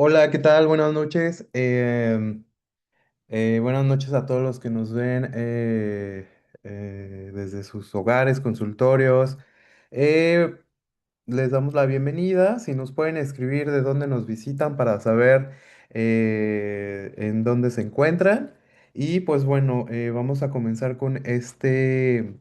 Hola, ¿qué tal? Buenas noches. Buenas noches a todos los que nos ven desde sus hogares, consultorios. Eh, Les damos la bienvenida. Si nos pueden escribir de dónde nos visitan para saber en dónde se encuentran. Y pues bueno, vamos a comenzar con este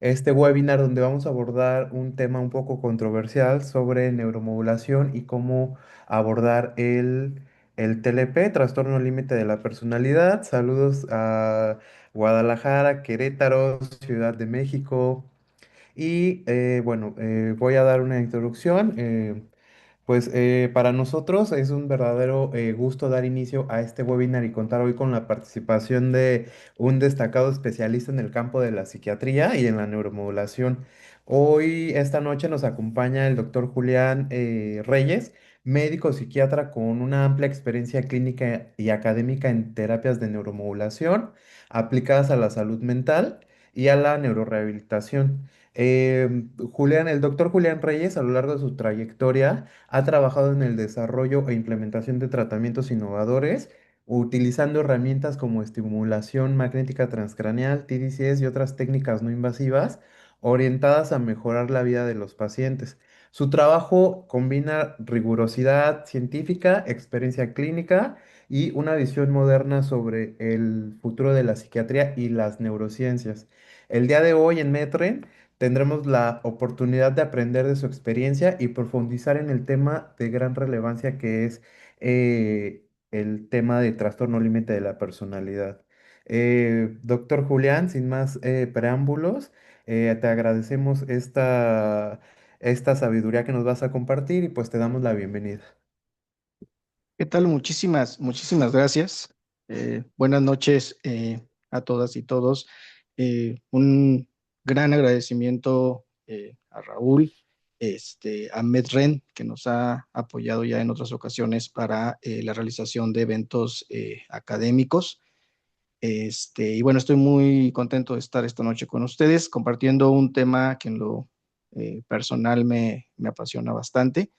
webinar donde vamos a abordar un tema un poco controversial sobre neuromodulación y cómo abordar el TLP, trastorno límite de la personalidad. Saludos a Guadalajara, Querétaro, Ciudad de México. Y bueno, voy a dar una introducción. Pues para nosotros es un verdadero gusto dar inicio a este webinar y contar hoy con la participación de un destacado especialista en el campo de la psiquiatría y en la neuromodulación. Hoy, esta noche, nos acompaña el doctor Julián Reyes, médico psiquiatra con una amplia experiencia clínica y académica en terapias de neuromodulación aplicadas a la salud mental y a la neurorehabilitación. El doctor Julián Reyes, a lo largo de su trayectoria, ha trabajado en el desarrollo e implementación de tratamientos innovadores, utilizando herramientas como estimulación magnética transcraneal, TDCS y otras técnicas no invasivas orientadas a mejorar la vida de los pacientes. Su trabajo combina rigurosidad científica, experiencia clínica y una visión moderna sobre el futuro de la psiquiatría y las neurociencias. El día de hoy en Metren tendremos la oportunidad de aprender de su experiencia y profundizar en el tema de gran relevancia que es el tema de trastorno límite de la personalidad. Doctor Julián, sin más preámbulos, te agradecemos esta sabiduría que nos vas a compartir y pues te damos la bienvenida. ¿Qué tal? Muchísimas gracias. Buenas noches a todas y todos. Un gran agradecimiento a Raúl, a Medren, que nos ha apoyado ya en otras ocasiones para la realización de eventos académicos. Y bueno, estoy muy contento de estar esta noche con ustedes compartiendo un tema que en lo personal me apasiona bastante.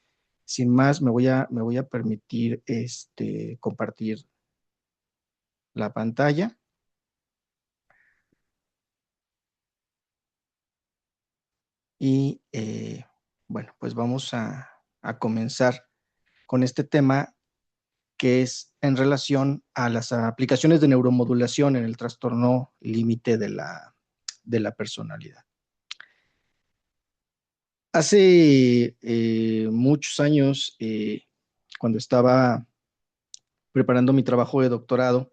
Sin más, me voy a permitir compartir la pantalla y bueno, pues vamos a comenzar con este tema que es en relación a las aplicaciones de neuromodulación en el trastorno límite de la personalidad. Hace muchos años, cuando estaba preparando mi trabajo de doctorado,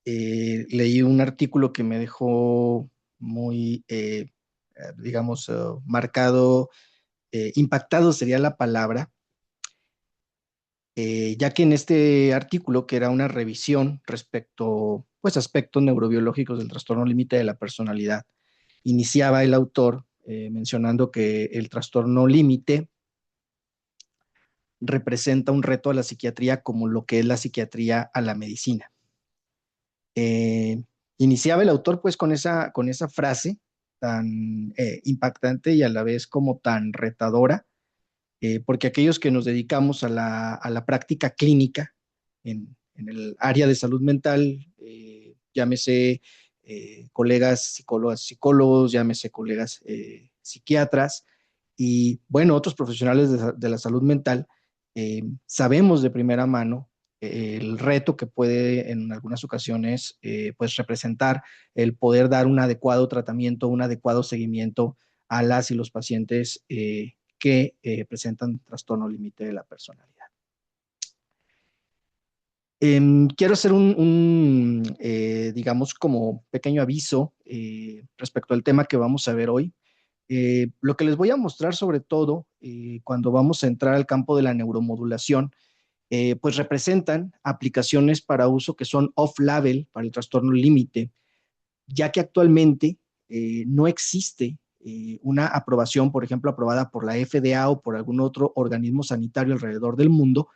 leí un artículo que me dejó muy, digamos, marcado, impactado sería la palabra, ya que en este artículo, que era una revisión respecto, pues, aspectos neurobiológicos del trastorno límite de la personalidad, iniciaba el autor mencionando que el trastorno límite representa un reto a la psiquiatría como lo que es la psiquiatría a la medicina. Eh, Iniciaba el autor pues con esa frase tan impactante y a la vez como tan retadora, porque aquellos que nos dedicamos a la práctica clínica en el área de salud mental, llámese colegas psicólogos, llámese colegas psiquiatras y bueno, otros profesionales de la salud mental, sabemos de primera mano el reto que puede en algunas ocasiones pues representar el poder dar un adecuado tratamiento, un adecuado seguimiento a las y los pacientes que presentan trastorno límite de la personalidad. Quiero hacer digamos, como pequeño aviso respecto al tema que vamos a ver hoy. Lo que les voy a mostrar sobre todo cuando vamos a entrar al campo de la neuromodulación, pues representan aplicaciones para uso que son off-label para el trastorno límite, ya que actualmente no existe una aprobación, por ejemplo, aprobada por la FDA o por algún otro organismo sanitario alrededor del mundo,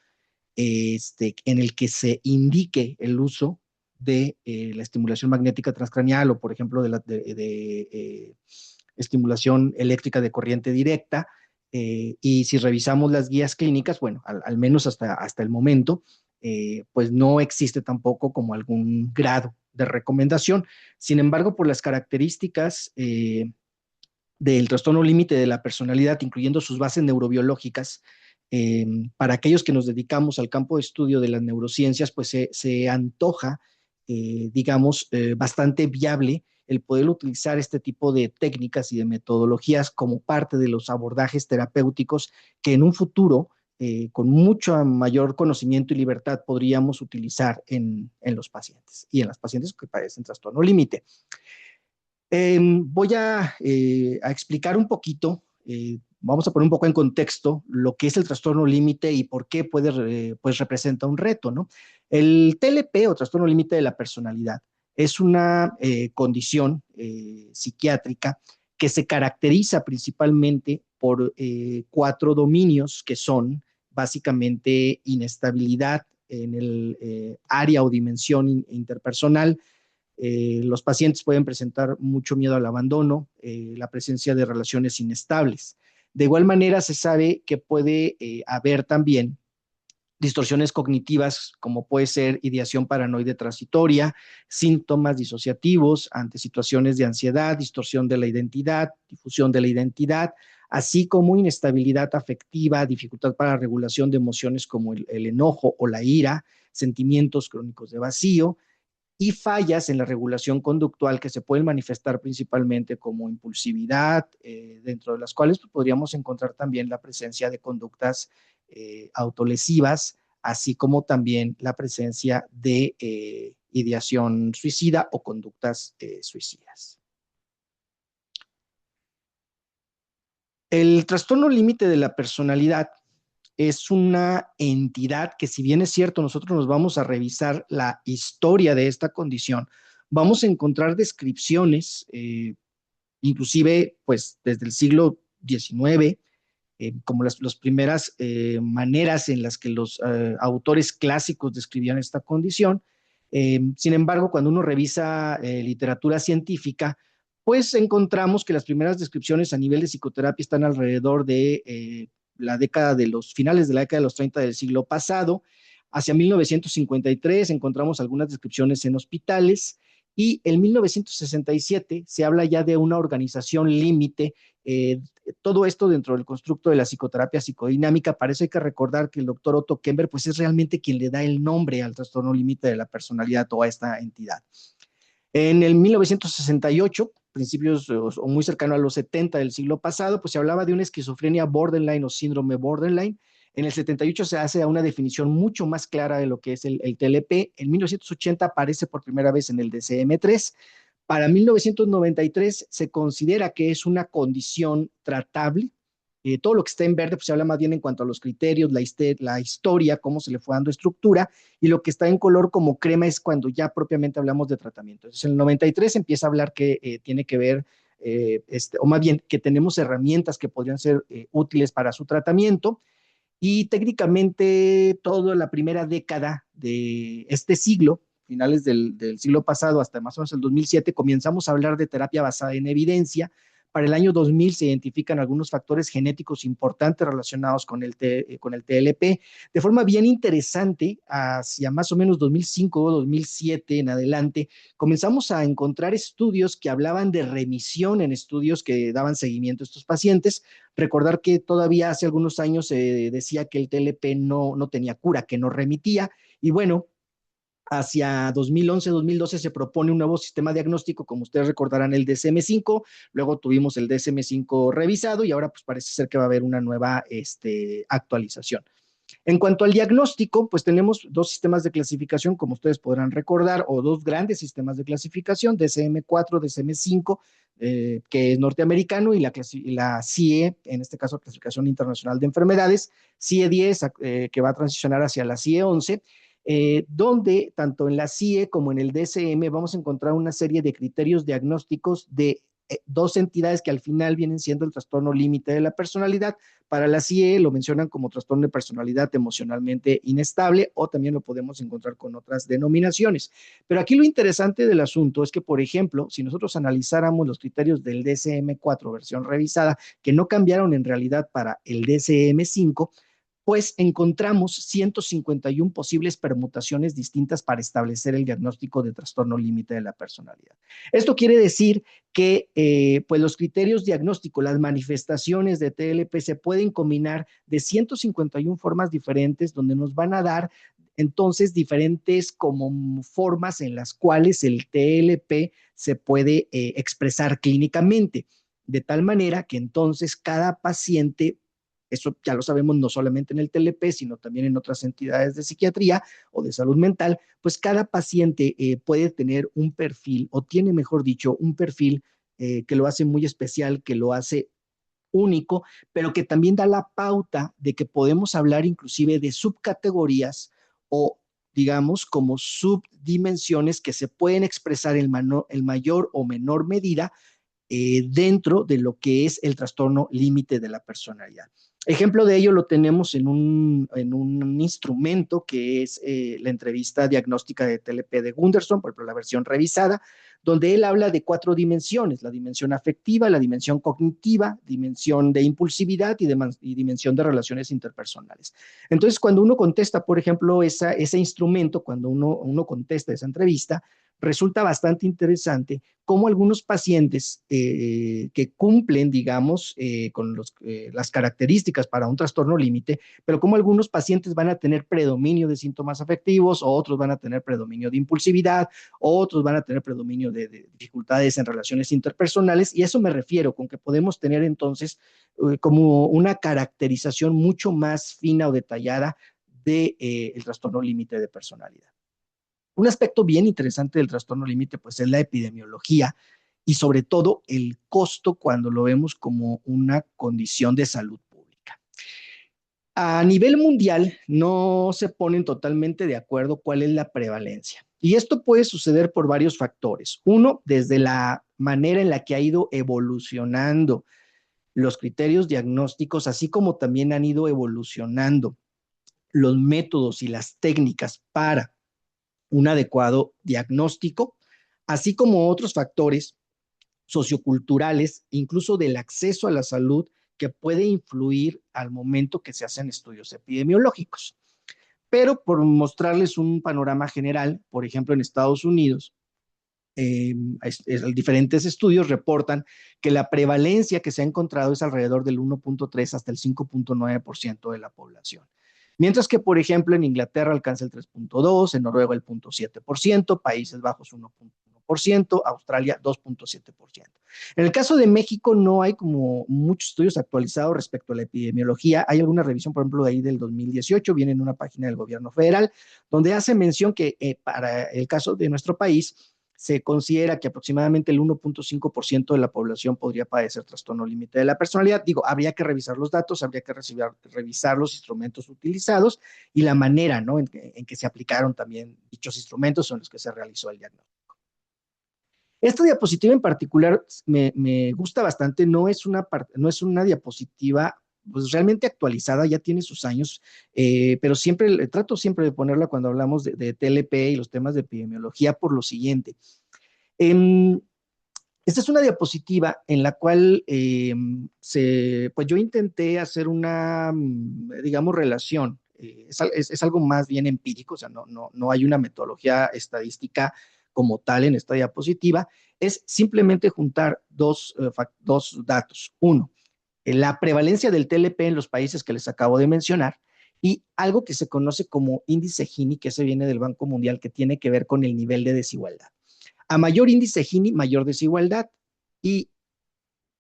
en el que se indique el uso de la estimulación magnética transcraneal o, por ejemplo, de estimulación eléctrica de corriente directa Y si revisamos las guías clínicas, bueno, al menos hasta el momento, pues no existe tampoco como algún grado de recomendación. Sin embargo, por las características del trastorno límite de la personalidad, incluyendo sus bases neurobiológicas, eh, para aquellos que nos dedicamos al campo de estudio de las neurociencias, pues se antoja, digamos, bastante viable el poder utilizar este tipo de técnicas y de metodologías como parte de los abordajes terapéuticos que en un futuro, con mucho mayor conocimiento y libertad, podríamos utilizar en los pacientes y en las pacientes que padecen trastorno límite. Voy a explicar un poquito, vamos a poner un poco en contexto lo que es el trastorno límite y por qué pues representa un reto, ¿no? El TLP o trastorno límite de la personalidad es una condición psiquiátrica que se caracteriza principalmente por cuatro dominios que son básicamente inestabilidad en el área o dimensión interpersonal. Los pacientes pueden presentar mucho miedo al abandono, la presencia de relaciones inestables. De igual manera, se sabe que puede haber también distorsiones cognitivas, como puede ser ideación paranoide transitoria, síntomas disociativos ante situaciones de ansiedad, distorsión de la identidad, difusión de la identidad, así como inestabilidad afectiva, dificultad para la regulación de emociones como el enojo o la ira, sentimientos crónicos de vacío, y fallas en la regulación conductual que se pueden manifestar principalmente como impulsividad, dentro de las cuales pues, podríamos encontrar también la presencia de conductas autolesivas, así como también la presencia de ideación suicida o conductas suicidas. El trastorno límite de la personalidad es una entidad que, si bien es cierto, nosotros nos vamos a revisar la historia de esta condición, vamos a encontrar descripciones, inclusive pues desde el siglo XIX, como las primeras maneras en las que los autores clásicos describían esta condición. Sin embargo, cuando uno revisa literatura científica, pues encontramos que las primeras descripciones a nivel de psicoterapia están alrededor de la década de los finales de la década de los 30 del siglo pasado. Hacia 1953 encontramos algunas descripciones en hospitales y en 1967 se habla ya de una organización límite. Todo esto dentro del constructo de la psicoterapia psicodinámica. Para eso hay que recordar que el doctor Otto Kemper pues es realmente quien le da el nombre al trastorno límite de la personalidad o a esta entidad. En el 1968, principios o muy cercano a los 70 del siglo pasado, pues se hablaba de una esquizofrenia borderline o síndrome borderline. En el 78 se hace una definición mucho más clara de lo que es el TLP. En 1980 aparece por primera vez en el DCM-3. Para 1993 se considera que es una condición tratable. Todo lo que está en verde pues, se habla más bien en cuanto a los criterios, la historia, cómo se le fue dando estructura, y lo que está en color como crema es cuando ya propiamente hablamos de tratamiento. Entonces, en el 93 empieza a hablar que tiene que ver, o más bien que tenemos herramientas que podrían ser útiles para su tratamiento, y técnicamente toda la primera década de este siglo, finales del siglo pasado hasta más o menos el 2007, comenzamos a hablar de terapia basada en evidencia. Para el año 2000 se identifican algunos factores genéticos importantes relacionados con el TLP. De forma bien interesante, hacia más o menos 2005 o 2007 en adelante, comenzamos a encontrar estudios que hablaban de remisión en estudios que daban seguimiento a estos pacientes. Recordar que todavía hace algunos años se decía que el TLP no tenía cura, que no remitía, y bueno, hacia 2011-2012 se propone un nuevo sistema diagnóstico, como ustedes recordarán, el DSM-5, luego tuvimos el DSM-5 revisado y ahora pues parece ser que va a haber una nueva actualización. En cuanto al diagnóstico, pues tenemos dos sistemas de clasificación, como ustedes podrán recordar, o dos grandes sistemas de clasificación, DSM-4, DSM-5, que es norteamericano, y la CIE, en este caso Clasificación Internacional de Enfermedades, CIE-10, que va a transicionar hacia la CIE-11, donde tanto en la CIE como en el DSM vamos a encontrar una serie de criterios diagnósticos de dos entidades que al final vienen siendo el trastorno límite de la personalidad. Para la CIE lo mencionan como trastorno de personalidad emocionalmente inestable o también lo podemos encontrar con otras denominaciones. Pero aquí lo interesante del asunto es que, por ejemplo, si nosotros analizáramos los criterios del DSM-4 versión revisada, que no cambiaron en realidad para el DSM-5, pues encontramos 151 posibles permutaciones distintas para establecer el diagnóstico de trastorno límite de la personalidad. Esto quiere decir que pues los criterios diagnósticos, las manifestaciones de TLP se pueden combinar de 151 formas diferentes donde nos van a dar entonces diferentes como formas en las cuales el TLP se puede expresar clínicamente, de tal manera que entonces cada paciente, eso ya lo sabemos no solamente en el TLP, sino también en otras entidades de psiquiatría o de salud mental, pues cada paciente puede tener un perfil, o tiene, mejor dicho, un perfil que lo hace muy especial, que lo hace único, pero que también da la pauta de que podemos hablar inclusive de subcategorías o digamos como subdimensiones que se pueden expresar en mayor o menor medida dentro de lo que es el trastorno límite de la personalidad. Ejemplo de ello lo tenemos en un instrumento que es la entrevista diagnóstica de TLP de Gunderson, por ejemplo, la versión revisada, donde él habla de 4 dimensiones: la dimensión afectiva, la dimensión cognitiva, dimensión de impulsividad y dimensión de relaciones interpersonales. Entonces, cuando uno contesta, por ejemplo, ese instrumento, cuando uno contesta esa entrevista, resulta bastante interesante cómo algunos pacientes que cumplen, digamos, con las características para un trastorno límite, pero cómo algunos pacientes van a tener predominio de síntomas afectivos, o otros van a tener predominio de impulsividad, o otros van a tener predominio de dificultades en relaciones interpersonales, y a eso me refiero, con que podemos tener entonces como una caracterización mucho más fina o detallada del trastorno límite de personalidad. Un aspecto bien interesante del trastorno límite, pues es la epidemiología y sobre todo el costo cuando lo vemos como una condición de salud pública. A nivel mundial no se ponen totalmente de acuerdo cuál es la prevalencia. Y esto puede suceder por varios factores. Uno, desde la manera en la que ha ido evolucionando los criterios diagnósticos, así como también han ido evolucionando los métodos y las técnicas para un adecuado diagnóstico, así como otros factores socioculturales, incluso del acceso a la salud, que puede influir al momento que se hacen estudios epidemiológicos. Pero por mostrarles un panorama general, por ejemplo, en Estados Unidos, diferentes estudios reportan que la prevalencia que se ha encontrado es alrededor del 1.3 hasta el 5.9% de la población. Mientras que, por ejemplo, en Inglaterra alcanza el 3.2, en Noruega el 0.7%, Países Bajos 1.1%, Australia 2.7%. En el caso de México no hay como muchos estudios actualizados respecto a la epidemiología. Hay alguna revisión, por ejemplo, de ahí del 2018, viene en una página del gobierno federal, donde hace mención que para el caso de nuestro país, se considera que aproximadamente el 1.5% de la población podría padecer trastorno límite de la personalidad. Digo, habría que revisar los datos, habría que revisar los instrumentos utilizados y la manera, ¿no?, en que se aplicaron también dichos instrumentos en los que se realizó el diagnóstico. Esta diapositiva en particular me gusta bastante, no es una diapositiva pues realmente actualizada, ya tiene sus años, pero trato siempre de ponerla cuando hablamos de TLP y los temas de epidemiología por lo siguiente. Eh, Esta es una diapositiva en la cual pues yo intenté hacer una, digamos, relación. Es algo más bien empírico, o sea, no hay una metodología estadística como tal en esta diapositiva. Es simplemente juntar dos datos. Uno, la prevalencia del TLP en los países que les acabo de mencionar, y algo que se conoce como índice Gini, que se viene del Banco Mundial, que tiene que ver con el nivel de desigualdad. A mayor índice Gini, mayor desigualdad, y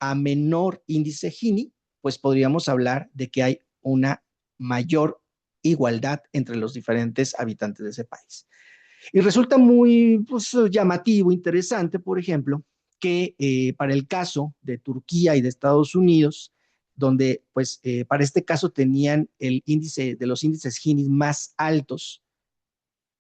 a menor índice Gini, pues podríamos hablar de que hay una mayor igualdad entre los diferentes habitantes de ese país. Y resulta muy pues, llamativo, interesante, por ejemplo, que para el caso de Turquía y de Estados Unidos, donde pues para este caso tenían el índice de los índices Gini más altos,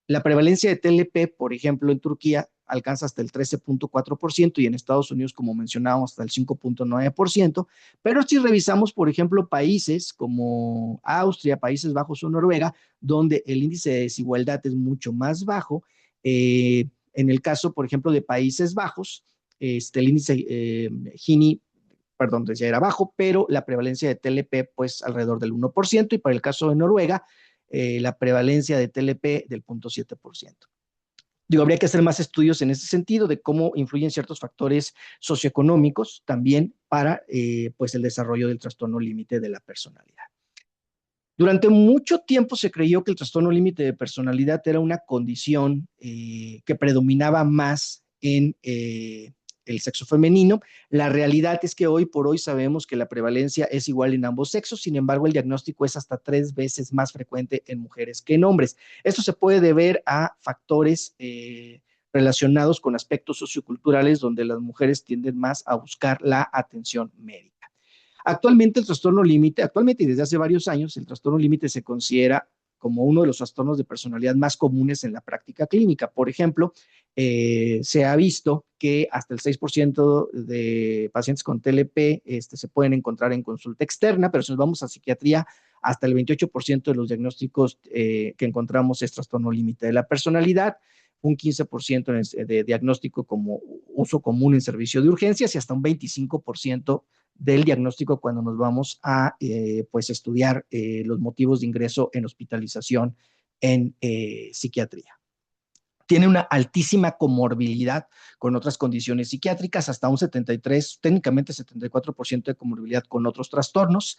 la prevalencia de TLP, por ejemplo, en Turquía alcanza hasta el 13.4% y en Estados Unidos, como mencionábamos, hasta el 5.9%. Pero si revisamos, por ejemplo, países como Austria, Países Bajos o Noruega, donde el índice de desigualdad es mucho más bajo, en el caso, por ejemplo, de Países Bajos, el índice Gini, perdón, ya era bajo, pero la prevalencia de TLP, pues alrededor del 1%, y para el caso de Noruega, la prevalencia de TLP del 0.7%. Digo, habría que hacer más estudios en ese sentido de cómo influyen ciertos factores socioeconómicos también para pues el desarrollo del trastorno límite de la personalidad. Durante mucho tiempo se creyó que el trastorno límite de personalidad era una condición que predominaba más en el sexo femenino. La realidad es que hoy por hoy sabemos que la prevalencia es igual en ambos sexos, sin embargo el diagnóstico es hasta 3 veces más frecuente en mujeres que en hombres. Esto se puede deber a factores relacionados con aspectos socioculturales donde las mujeres tienden más a buscar la atención médica. Actualmente el trastorno límite, actualmente y desde hace varios años, el trastorno límite se considera como uno de los trastornos de personalidad más comunes en la práctica clínica. Por ejemplo, se ha visto que hasta el 6% de pacientes con TLP se pueden encontrar en consulta externa, pero si nos vamos a psiquiatría, hasta el 28% de los diagnósticos que encontramos es trastorno límite de la personalidad, un 15% de diagnóstico como uso común en servicio de urgencias y hasta un 25% del diagnóstico cuando nos vamos a pues estudiar los motivos de ingreso en hospitalización en psiquiatría. Tiene una altísima comorbilidad con otras condiciones psiquiátricas, hasta un 73, técnicamente 74% de comorbilidad con otros trastornos,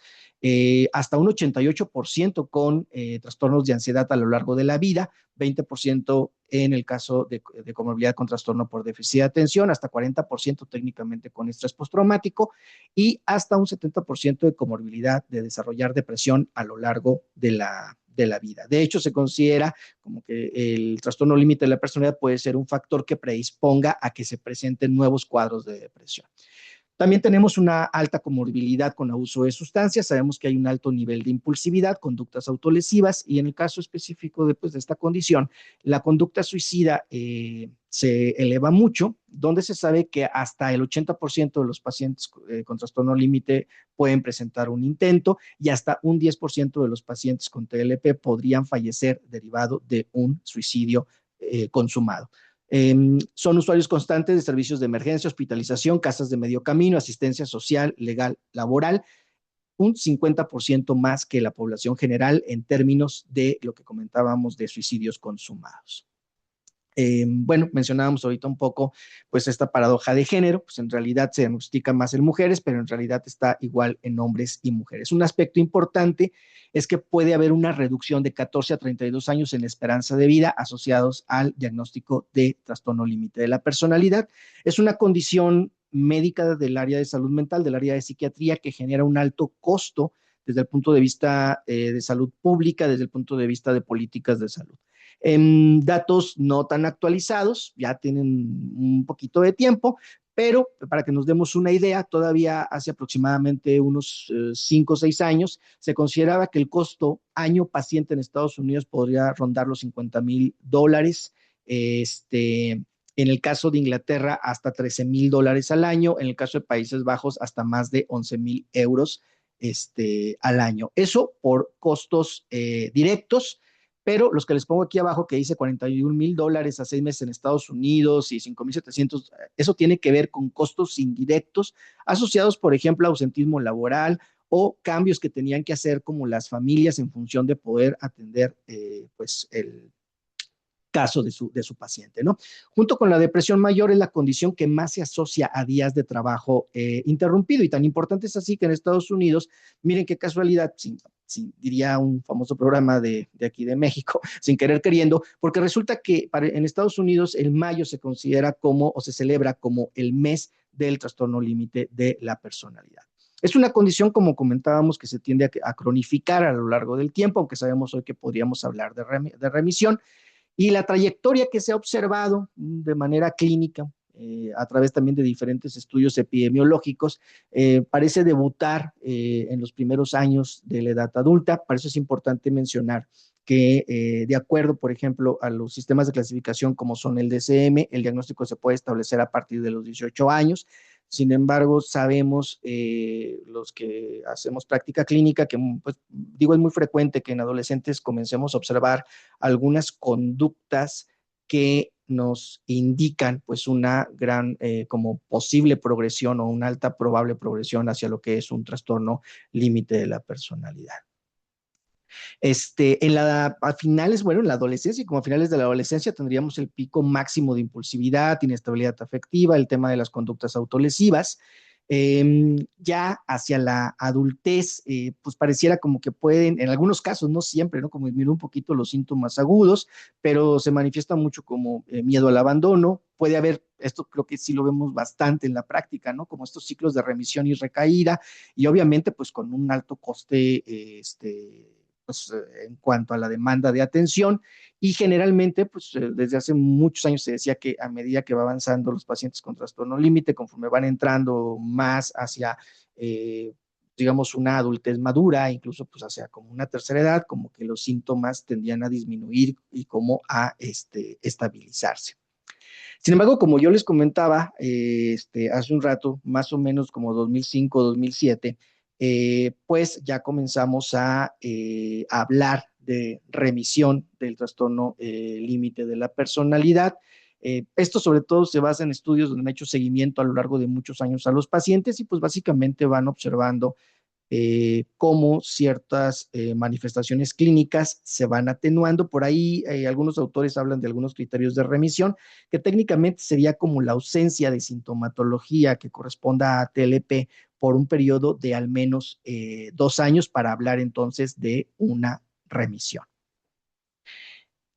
hasta un 88% con trastornos de ansiedad a lo largo de la vida, 20% en el caso de comorbilidad con trastorno por déficit de atención, hasta 40% técnicamente con estrés postraumático y hasta un 70% de comorbilidad de desarrollar depresión a lo largo de la vida. De hecho, se considera como que el trastorno límite de la personalidad puede ser un factor que predisponga a que se presenten nuevos cuadros de depresión. También tenemos una alta comorbilidad con abuso de sustancias, sabemos que hay un alto nivel de impulsividad, conductas autolesivas y en el caso específico de esta condición, la conducta suicida se eleva mucho, donde se sabe que hasta el 80% de los pacientes con trastorno límite pueden presentar un intento y hasta un 10% de los pacientes con TLP podrían fallecer derivado de un suicidio consumado. Son usuarios constantes de servicios de emergencia, hospitalización, casas de medio camino, asistencia social, legal, laboral, un 50% más que la población general en términos de lo que comentábamos de suicidios consumados. Bueno, mencionábamos ahorita un poco, pues esta paradoja de género, pues en realidad se diagnostica más en mujeres, pero en realidad está igual en hombres y mujeres. Un aspecto importante es que puede haber una reducción de 14 a 32 años en la esperanza de vida asociados al diagnóstico de trastorno límite de la personalidad. Es una condición médica del área de salud mental, del área de psiquiatría, que genera un alto costo desde el punto de vista de salud pública, desde el punto de vista de políticas de salud. Datos no tan actualizados, ya tienen un poquito de tiempo, pero para que nos demos una idea, todavía hace aproximadamente unos 5 o 6 años, se consideraba que el costo año paciente en Estados Unidos podría rondar los $50,000. En el caso de Inglaterra, hasta $13,000 al año. En el caso de Países Bajos, hasta más de 11,000 euros al año. Eso por costos directos, pero los que les pongo aquí abajo que dice $41,000 a 6 meses en Estados Unidos y 5,700, eso tiene que ver con costos indirectos asociados, por ejemplo, a ausentismo laboral o cambios que tenían que hacer como las familias en función de poder atender pues el caso de su paciente, ¿no? Junto con la depresión mayor es la condición que más se asocia a días de trabajo interrumpido y tan importante es así que en Estados Unidos, miren qué casualidad, diría un famoso programa de aquí de México, sin querer queriendo, porque resulta que en Estados Unidos el mayo se considera como o se celebra como el mes del trastorno límite de la personalidad. Es una condición, como comentábamos, que se tiende a cronificar a lo largo del tiempo, aunque sabemos hoy que podríamos hablar de remisión. Y la trayectoria que se ha observado de manera clínica, a través también de diferentes estudios epidemiológicos, parece debutar en los primeros años de la edad adulta. Por eso es importante mencionar que de acuerdo, por ejemplo, a los sistemas de clasificación como son el DSM, el diagnóstico se puede establecer a partir de los 18 años. Sin embargo, sabemos los que hacemos práctica clínica que, pues, digo, es muy frecuente que en adolescentes comencemos a observar algunas conductas que nos indican pues una gran como posible progresión o una alta probable progresión hacia lo que es un trastorno límite de la personalidad. A finales, bueno, en la adolescencia y como a finales de la adolescencia tendríamos el pico máximo de impulsividad, inestabilidad afectiva, el tema de las conductas autolesivas. Ya hacia la adultez, pues pareciera como que pueden, en algunos casos, no siempre, ¿no? Como disminuir un poquito los síntomas agudos, pero se manifiesta mucho como miedo al abandono. Puede haber, esto creo que sí lo vemos bastante en la práctica, ¿no? Como estos ciclos de remisión y recaída, y obviamente, pues con un alto coste, pues, en cuanto a la demanda de atención. Y generalmente, pues desde hace muchos años se decía que a medida que va avanzando los pacientes con trastorno límite, conforme van entrando más hacia, digamos, una adultez madura, incluso pues hacia como una tercera edad, como que los síntomas tendían a disminuir y como a estabilizarse. Sin embargo, como yo les comentaba hace un rato, más o menos como 2005, 2007, pues ya comenzamos a hablar de remisión del trastorno límite de la personalidad. Esto sobre todo se basa en estudios donde han hecho seguimiento a lo largo de muchos años a los pacientes y pues básicamente van observando cómo ciertas manifestaciones clínicas se van atenuando. Por ahí algunos autores hablan de algunos criterios de remisión, que técnicamente sería como la ausencia de sintomatología que corresponda a TLP por un periodo de al menos 2 años para hablar entonces de una remisión.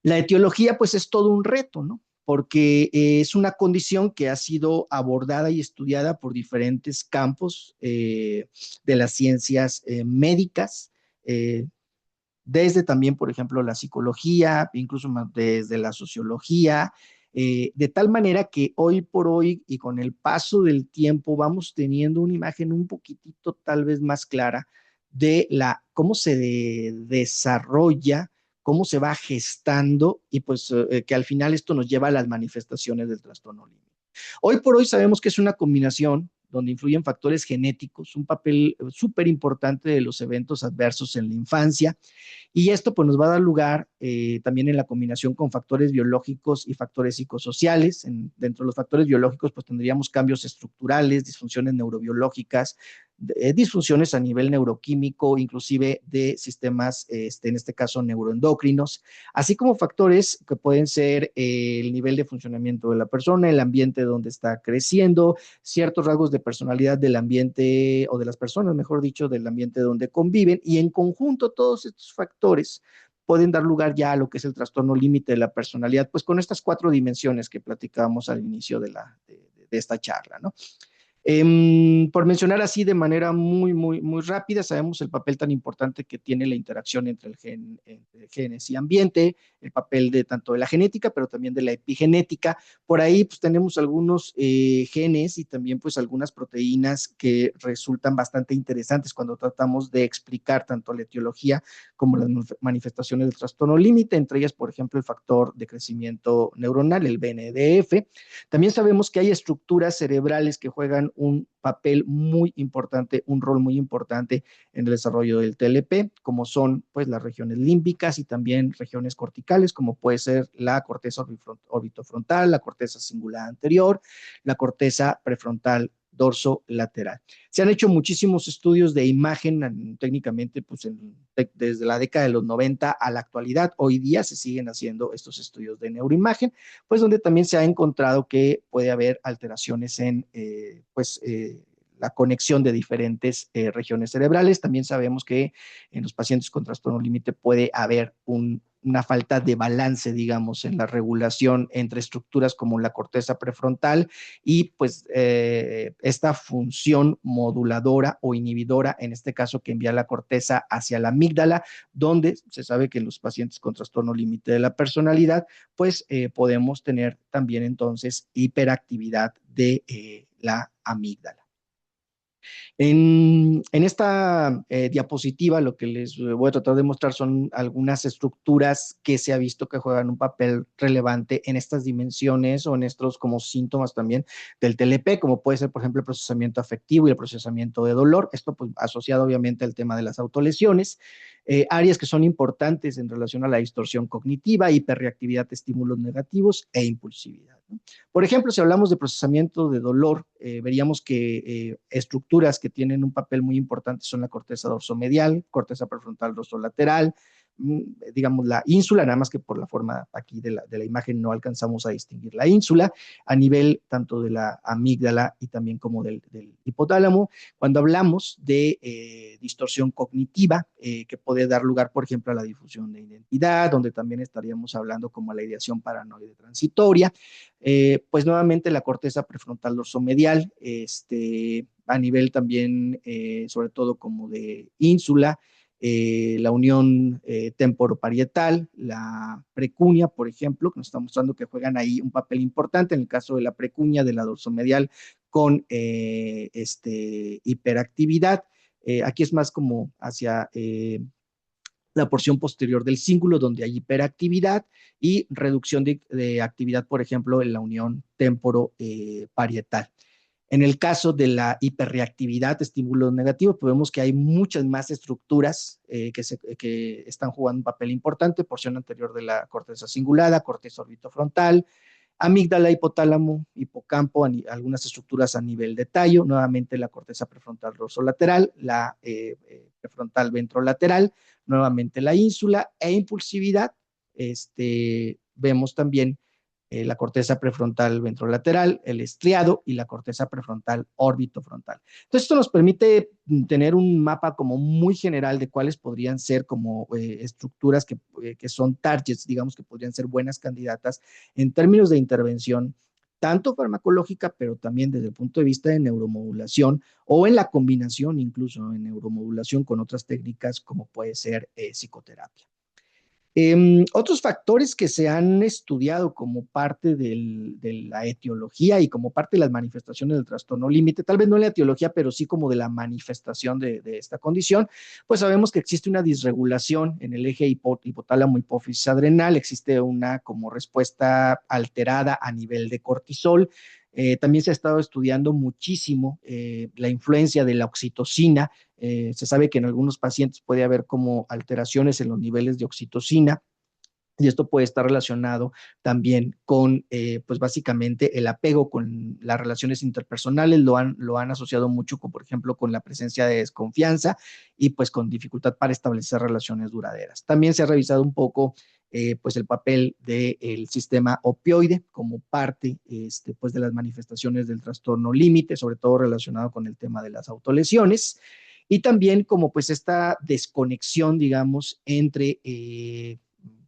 La etiología, pues, es todo un reto, ¿no? Porque es una condición que ha sido abordada y estudiada por diferentes campos de las ciencias médicas, eh, desde también, por ejemplo, la psicología, incluso desde la sociología, de tal manera que hoy por hoy y con el paso del tiempo vamos teniendo una imagen un poquitito tal vez más clara de cómo se desarrolla, cómo se va gestando y pues que al final esto nos lleva a las manifestaciones del trastorno límite. Hoy por hoy sabemos que es una combinación donde influyen factores genéticos, un papel súper importante de los eventos adversos en la infancia, y esto pues nos va a dar lugar también en la combinación con factores biológicos y factores psicosociales. Dentro de los factores biológicos pues tendríamos cambios estructurales, disfunciones neurobiológicas, disfunciones a nivel neuroquímico, inclusive de sistemas, en este caso neuroendocrinos, así como factores que pueden ser el nivel de funcionamiento de la persona, el ambiente donde está creciendo, ciertos rasgos de personalidad del ambiente o de las personas, mejor dicho, del ambiente donde conviven, y en conjunto todos estos factores pueden dar lugar ya a lo que es el trastorno límite de la personalidad, pues con estas 4 dimensiones que platicábamos al inicio de esta charla, ¿no? Por mencionar así de manera muy, muy, muy rápida, sabemos el papel tan importante que tiene la interacción entre genes y ambiente, el papel de tanto de la genética, pero también de la epigenética. Por ahí pues tenemos algunos genes y también pues algunas proteínas que resultan bastante interesantes cuando tratamos de explicar tanto la etiología como las manifestaciones del trastorno límite, entre ellas, por ejemplo, el factor de crecimiento neuronal, el BNDF. También sabemos que hay estructuras cerebrales que juegan un papel muy importante, un rol muy importante en el desarrollo del TLP, como son pues las regiones límbicas y también regiones corticales, como puede ser la corteza orbitofrontal, la corteza cingulada anterior, la corteza prefrontal dorso lateral. Se han hecho muchísimos estudios de imagen técnicamente pues desde la década de los 90 a la actualidad. Hoy día se siguen haciendo estos estudios de neuroimagen, pues donde también se ha encontrado que puede haber alteraciones en la conexión de diferentes regiones cerebrales. También sabemos que en los pacientes con trastorno límite puede haber una falta de balance, digamos, en la regulación entre estructuras como la corteza prefrontal y pues esta función moduladora o inhibidora, en este caso que envía la corteza hacia la amígdala, donde se sabe que en los pacientes con trastorno límite de la personalidad, pues podemos tener también entonces hiperactividad de la amígdala. En esta diapositiva lo que les voy a tratar de mostrar son algunas estructuras que se ha visto que juegan un papel relevante en estas dimensiones o en estos como síntomas también del TLP, como puede ser, por ejemplo, el procesamiento afectivo y el procesamiento de dolor. Esto pues asociado obviamente al tema de las autolesiones. Áreas que son importantes en relación a la distorsión cognitiva, hiperreactividad de estímulos negativos e impulsividad, ¿no? Por ejemplo, si hablamos de procesamiento de dolor, veríamos que estructuras que tienen un papel muy importante son la corteza dorsomedial, corteza prefrontal dorsolateral, digamos la ínsula, nada más que por la forma aquí de la imagen no alcanzamos a distinguir la ínsula, a nivel tanto de la amígdala y también como del hipotálamo. Cuando hablamos de distorsión cognitiva, que puede dar lugar, por ejemplo, a la difusión de identidad, donde también estaríamos hablando como la ideación paranoide transitoria, pues nuevamente la corteza prefrontal dorsomedial, a nivel también, sobre todo como de ínsula, la unión temporoparietal, la precunia, por ejemplo, que nos está mostrando que juegan ahí un papel importante en el caso de la precunia de la dorsomedial con hiperactividad. Aquí es más como hacia la porción posterior del cíngulo, donde hay hiperactividad y reducción de actividad, por ejemplo, en la unión temporo-parietal. En el caso de la hiperreactividad, estímulos negativos, pues vemos que hay muchas más estructuras que están jugando un papel importante, porción anterior de la corteza cingulada, corteza orbitofrontal, amígdala, hipotálamo, hipocampo, algunas estructuras a nivel de tallo, nuevamente la corteza prefrontal dorsolateral, la prefrontal ventrolateral, nuevamente la ínsula e impulsividad. Vemos también la corteza prefrontal ventrolateral, el estriado y la corteza prefrontal orbitofrontal. Entonces, esto nos permite tener un mapa como muy general de cuáles podrían ser como estructuras que son targets, digamos que podrían ser buenas candidatas en términos de intervención, tanto farmacológica, pero también desde el punto de vista de neuromodulación o en la combinación incluso en neuromodulación con otras técnicas como puede ser psicoterapia. Otros factores que se han estudiado como parte de la etiología y como parte de las manifestaciones del trastorno límite, tal vez no en la etiología, pero sí como de la manifestación de esta condición, pues sabemos que existe una disregulación en el eje hipotálamo hipófisis adrenal, existe una como respuesta alterada a nivel de cortisol. También se ha estado estudiando muchísimo la influencia de la oxitocina. Se sabe que en algunos pacientes puede haber como alteraciones en los niveles de oxitocina y esto puede estar relacionado también con, pues básicamente, el apego con las relaciones interpersonales, lo han asociado mucho, con, por ejemplo, con la presencia de desconfianza y pues con dificultad para establecer relaciones duraderas. También se ha revisado un poco pues el papel del sistema opioide como parte pues de las manifestaciones del trastorno límite, sobre todo relacionado con el tema de las autolesiones. Y también como pues esta desconexión, digamos, entre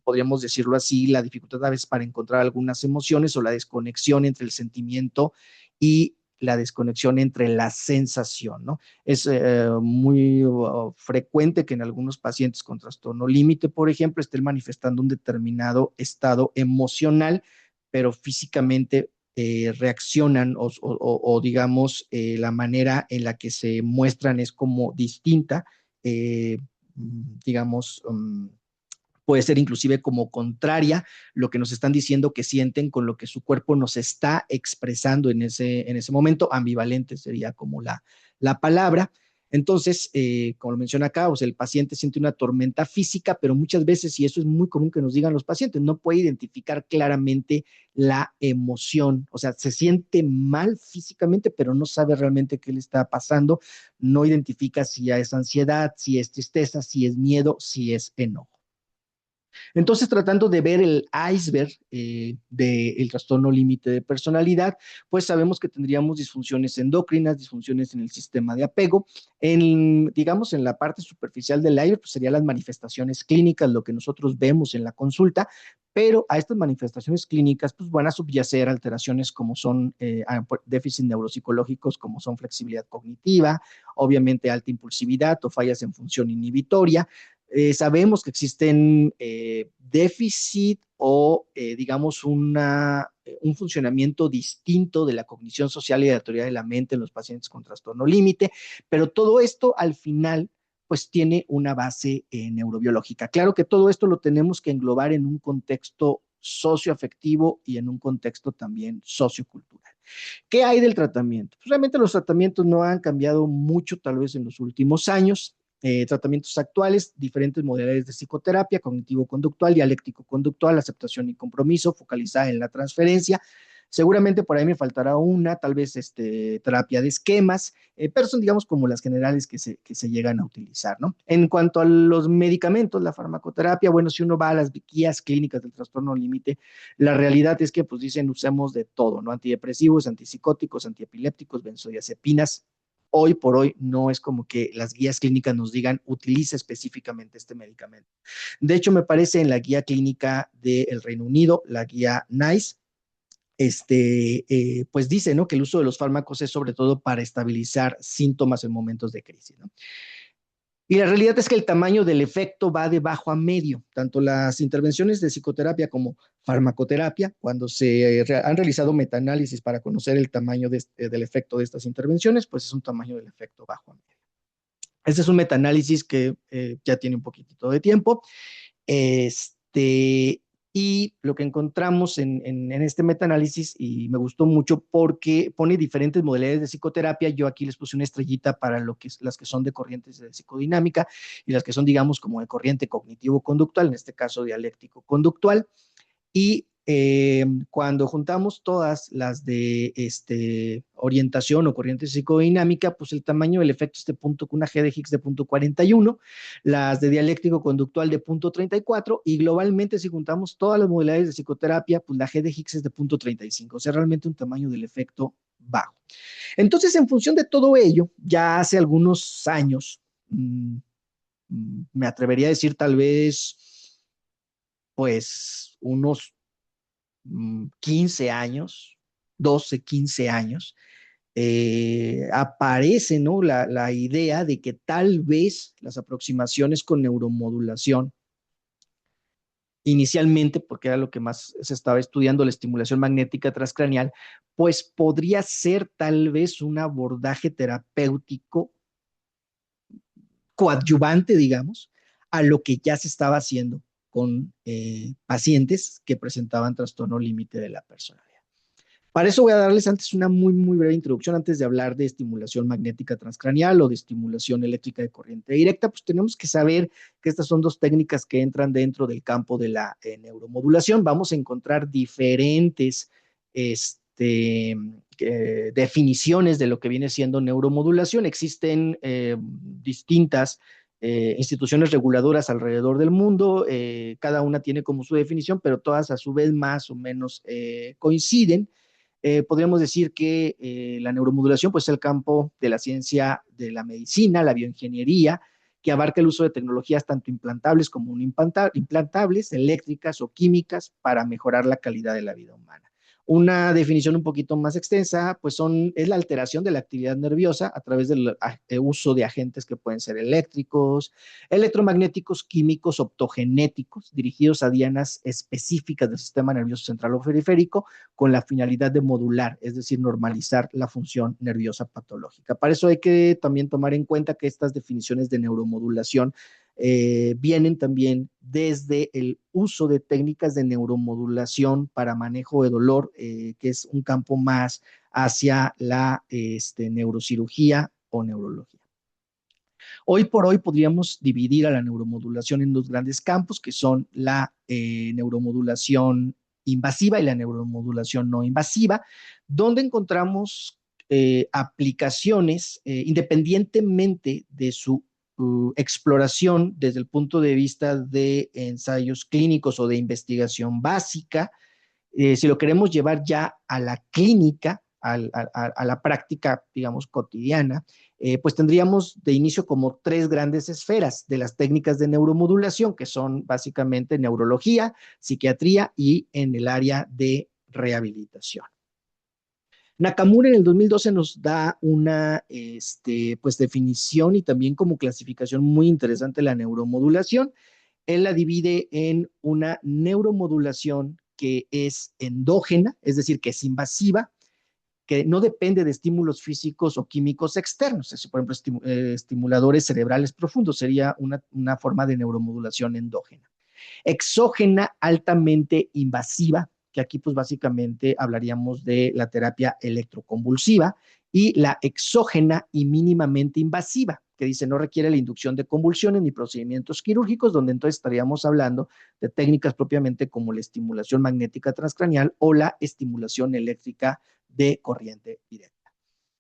podríamos decirlo así, la dificultad a veces para encontrar algunas emociones o la desconexión entre el sentimiento y la desconexión entre la sensación, ¿no? Es muy frecuente que en algunos pacientes con trastorno límite, por ejemplo, estén manifestando un determinado estado emocional, pero físicamente reaccionan o digamos, la manera en la que se muestran es como distinta, digamos, puede ser inclusive como contraria lo que nos están diciendo que sienten con lo que su cuerpo nos está expresando en ese momento. Ambivalente sería como la palabra. Entonces, como lo menciona acá, o sea, el paciente siente una tormenta física, pero muchas veces, y eso es muy común que nos digan los pacientes, no puede identificar claramente la emoción, o sea, se siente mal físicamente, pero no sabe realmente qué le está pasando, no identifica si es ansiedad, si es tristeza, si es miedo, si es enojo. Entonces, tratando de ver el iceberg del trastorno límite de personalidad, pues sabemos que tendríamos disfunciones endocrinas, disfunciones en el sistema de apego. Digamos, en la parte superficial del iceberg, pues serían las manifestaciones clínicas, lo que nosotros vemos en la consulta, pero a estas manifestaciones clínicas pues van a subyacer alteraciones como son déficits neuropsicológicos, como son flexibilidad cognitiva, obviamente alta impulsividad o fallas en función inhibitoria. Sabemos que existen déficit o, digamos, un funcionamiento distinto de la cognición social y de la teoría de la mente en los pacientes con trastorno límite, pero todo esto al final pues tiene una base neurobiológica. Claro que todo esto lo tenemos que englobar en un contexto socioafectivo y en un contexto también sociocultural. ¿Qué hay del tratamiento? Pues realmente los tratamientos no han cambiado mucho, tal vez en los últimos años. Tratamientos actuales, diferentes modalidades de psicoterapia, cognitivo-conductual, dialéctico-conductual, aceptación y compromiso, focalizada en la transferencia. Seguramente por ahí me faltará una, tal vez terapia de esquemas, pero son, digamos, como las generales que se llegan a utilizar, ¿no? En cuanto a los medicamentos, la farmacoterapia, bueno, si uno va a las guías clínicas del trastorno límite, la realidad es que, pues dicen, usemos de todo, ¿no? Antidepresivos, antipsicóticos, antiepilépticos, benzodiazepinas. Hoy por hoy no es como que las guías clínicas nos digan utiliza específicamente este medicamento. De hecho, me parece en la guía clínica del Reino Unido, la guía NICE, pues dice, ¿no? Que el uso de los fármacos es sobre todo para estabilizar síntomas en momentos de crisis, ¿no? Y la realidad es que el tamaño del efecto va de bajo a medio. Tanto las intervenciones de psicoterapia como farmacoterapia, cuando han realizado metaanálisis para conocer el tamaño del efecto de estas intervenciones, pues es un tamaño del efecto bajo a medio. Este es un metaanálisis que ya tiene un poquitito de tiempo. Este, y lo que encontramos en este metaanálisis, y me gustó mucho porque pone diferentes modalidades de psicoterapia. Yo aquí les puse una estrellita para las que son de corrientes de psicodinámica y las que son, digamos, como de corriente cognitivo-conductual, en este caso dialéctico-conductual. Y cuando juntamos todas las de orientación o corriente psicodinámica, pues el tamaño del efecto es de punto, una G de Higgs de 0.41, las de dialéctico conductual de 0.34 y globalmente si juntamos todas las modalidades de psicoterapia, pues la G de Higgs es de 0.35, o sea, realmente un tamaño del efecto bajo. Entonces, en función de todo ello, ya hace algunos años, me atrevería a decir tal vez, pues, unos 15 años, 12, 15 años, aparece, ¿no? La idea de que tal vez las aproximaciones con neuromodulación, inicialmente, porque era lo que más se estaba estudiando, la estimulación magnética transcranial, pues podría ser tal vez un abordaje terapéutico coadyuvante, digamos, a lo que ya se estaba haciendo con pacientes que presentaban trastorno límite de la personalidad. Para eso voy a darles antes una muy, muy breve introducción, antes de hablar de estimulación magnética transcranial o de estimulación eléctrica de corriente directa, pues tenemos que saber que estas son dos técnicas que entran dentro del campo de la neuromodulación. Vamos a encontrar diferentes definiciones de lo que viene siendo neuromodulación. Existen distintas instituciones reguladoras alrededor del mundo, cada una tiene como su definición, pero todas a su vez más o menos coinciden. Podríamos decir que la neuromodulación pues, es el campo de la ciencia de la medicina, la bioingeniería, que abarca el uso de tecnologías tanto implantables como no implantables, eléctricas o químicas, para mejorar la calidad de la vida humana. Una definición un poquito más extensa, pues es la alteración de la actividad nerviosa a través del uso de agentes que pueden ser eléctricos, electromagnéticos, químicos, optogenéticos, dirigidos a dianas específicas del sistema nervioso central o periférico, con la finalidad de modular, es decir, normalizar la función nerviosa patológica. Para eso hay que también tomar en cuenta que estas definiciones de neuromodulación vienen también desde el uso de técnicas de neuromodulación para manejo de dolor, que es un campo más hacia la neurocirugía o neurología. Hoy por hoy podríamos dividir a la neuromodulación en dos grandes campos, que son la neuromodulación invasiva y la neuromodulación no invasiva, donde encontramos aplicaciones independientemente de su exploración desde el punto de vista de ensayos clínicos o de investigación básica. Si lo queremos llevar ya a la clínica, a la práctica, digamos, cotidiana, pues tendríamos de inicio como tres grandes esferas de las técnicas de neuromodulación, que son básicamente neurología, psiquiatría y en el área de rehabilitación. Nakamura en el 2012 nos da una pues definición y también como clasificación muy interesante de la neuromodulación, él la divide en una neuromodulación que es endógena, es decir, que es invasiva, que no depende de estímulos físicos o químicos externos. Por ejemplo, estimuladores cerebrales profundos sería una forma de neuromodulación endógena. Exógena altamente invasiva, que aquí pues básicamente hablaríamos de la terapia electroconvulsiva, y la exógena y mínimamente invasiva, que dice no requiere la inducción de convulsiones ni procedimientos quirúrgicos, donde entonces estaríamos hablando de técnicas propiamente como la estimulación magnética transcranial o la estimulación eléctrica de corriente directa.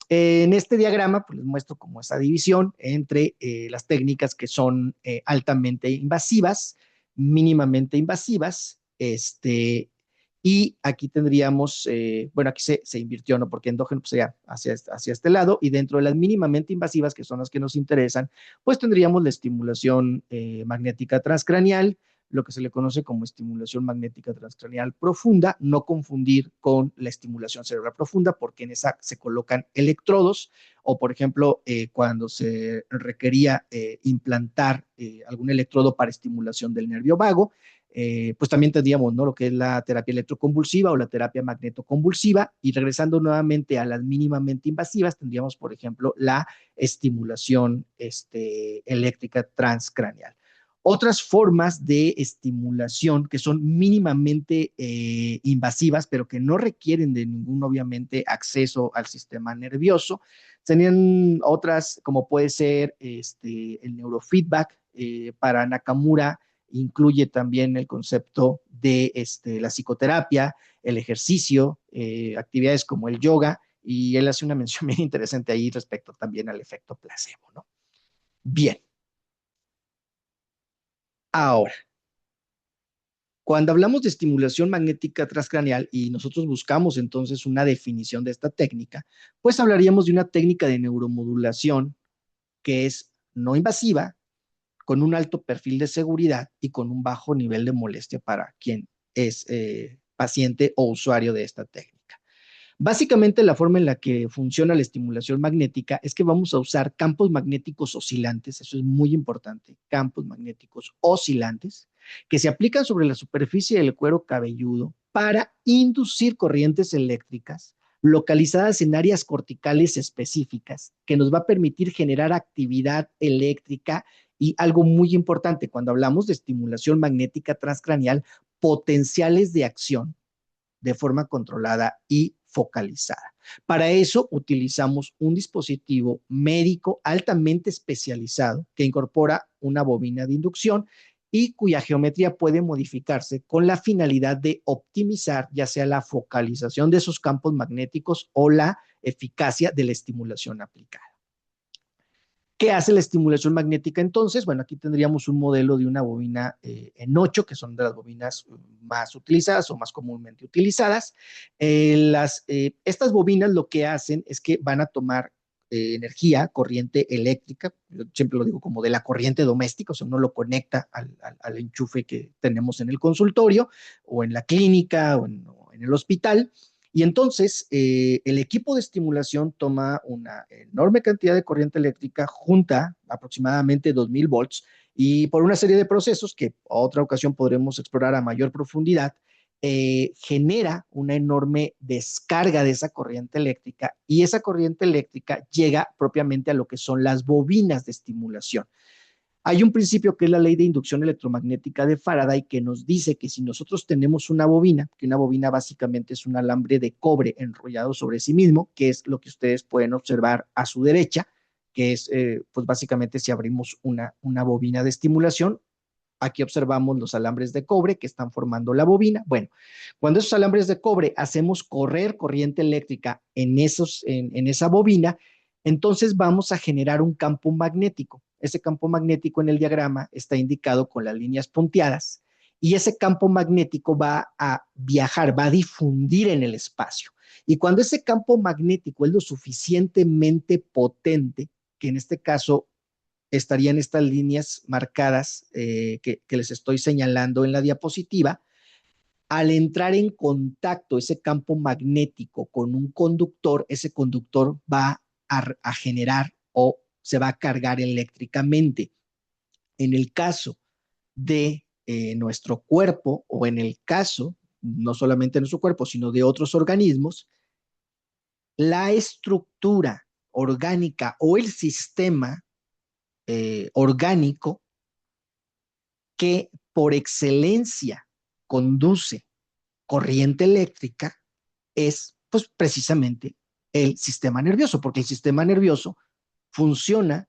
En este diagrama, pues les muestro como esa división entre las técnicas que son altamente invasivas, mínimamente invasivas, y aquí tendríamos, bueno, aquí se invirtió, ¿no? Porque endógeno pues, sería hacia este lado, y dentro de las mínimamente invasivas, que son las que nos interesan, pues tendríamos la estimulación magnética transcranial, lo que se le conoce como estimulación magnética transcranial profunda, no confundir con la estimulación cerebral profunda, porque en esa se colocan electrodos, o por ejemplo, cuando se requería implantar algún electrodo para estimulación del nervio vago, pues también tendríamos, ¿no? Lo que es la terapia electroconvulsiva o la terapia magnetoconvulsiva, y regresando nuevamente a las mínimamente invasivas, tendríamos, por ejemplo, la estimulación eléctrica transcranial. Otras formas de estimulación que son mínimamente invasivas, pero que no requieren de ningún, obviamente, acceso al sistema nervioso, serían otras como puede ser el neurofeedback. Para Nakamura incluye también el concepto de la psicoterapia, el ejercicio, actividades como el yoga, y él hace una mención bien interesante ahí respecto también al efecto placebo, ¿no? Bien, ahora, cuando hablamos de estimulación magnética transcranial y nosotros buscamos entonces una definición de esta técnica, pues hablaríamos de una técnica de neuromodulación que es no invasiva, con un alto perfil de seguridad y con un bajo nivel de molestia para quien es paciente o usuario de esta técnica. Básicamente la forma en la que funciona la estimulación magnética es que vamos a usar campos magnéticos oscilantes, eso es muy importante, campos magnéticos oscilantes, que se aplican sobre la superficie del cuero cabelludo para inducir corrientes eléctricas localizadas en áreas corticales específicas, que nos va a permitir generar actividad eléctrica y algo muy importante cuando hablamos de estimulación magnética transcranial, potenciales de acción de forma controlada y focalizada. Para eso utilizamos un dispositivo médico altamente especializado que incorpora una bobina de inducción y cuya geometría puede modificarse con la finalidad de optimizar ya sea la focalización de esos campos magnéticos o la eficacia de la estimulación aplicada. ¿Qué hace la estimulación magnética entonces? Bueno, aquí tendríamos un modelo de una bobina en 8, que son de las bobinas más utilizadas o más comúnmente utilizadas. Estas bobinas lo que hacen es que van a tomar energía, corriente eléctrica, yo siempre lo digo como de la corriente doméstica, o sea, uno lo conecta al enchufe que tenemos en el consultorio o en la clínica o en el hospital, y entonces el equipo de estimulación toma una enorme cantidad de corriente eléctrica, junta aproximadamente 2000 volts, y por una serie de procesos que a otra ocasión podremos explorar a mayor profundidad, genera una enorme descarga de esa corriente eléctrica, y esa corriente eléctrica llega propiamente a lo que son las bobinas de estimulación. Hay un principio que es la ley de inducción electromagnética de Faraday, que nos dice que si nosotros tenemos una bobina, que una bobina básicamente es un alambre de cobre enrollado sobre sí mismo, que es lo que ustedes pueden observar a su derecha, que es pues básicamente si abrimos una bobina de estimulación, aquí observamos los alambres de cobre que están formando la bobina. Bueno, cuando esos alambres de cobre hacemos correr corriente eléctrica en esa bobina, entonces vamos a generar un campo magnético. Ese campo magnético en el diagrama está indicado con las líneas punteadas, y ese campo magnético va a viajar, va a difundir en el espacio. Y cuando ese campo magnético es lo suficientemente potente, que en este caso estarían estas líneas marcadas que les estoy señalando en la diapositiva, al entrar en contacto ese campo magnético con un conductor, ese conductor va a generar o se va a cargar eléctricamente. En el caso de nuestro cuerpo, o en el caso, no solamente de nuestro cuerpo, sino de otros organismos, la estructura orgánica o el sistema orgánico que por excelencia conduce corriente eléctrica es pues precisamente el sistema nervioso, porque el sistema nervioso funciona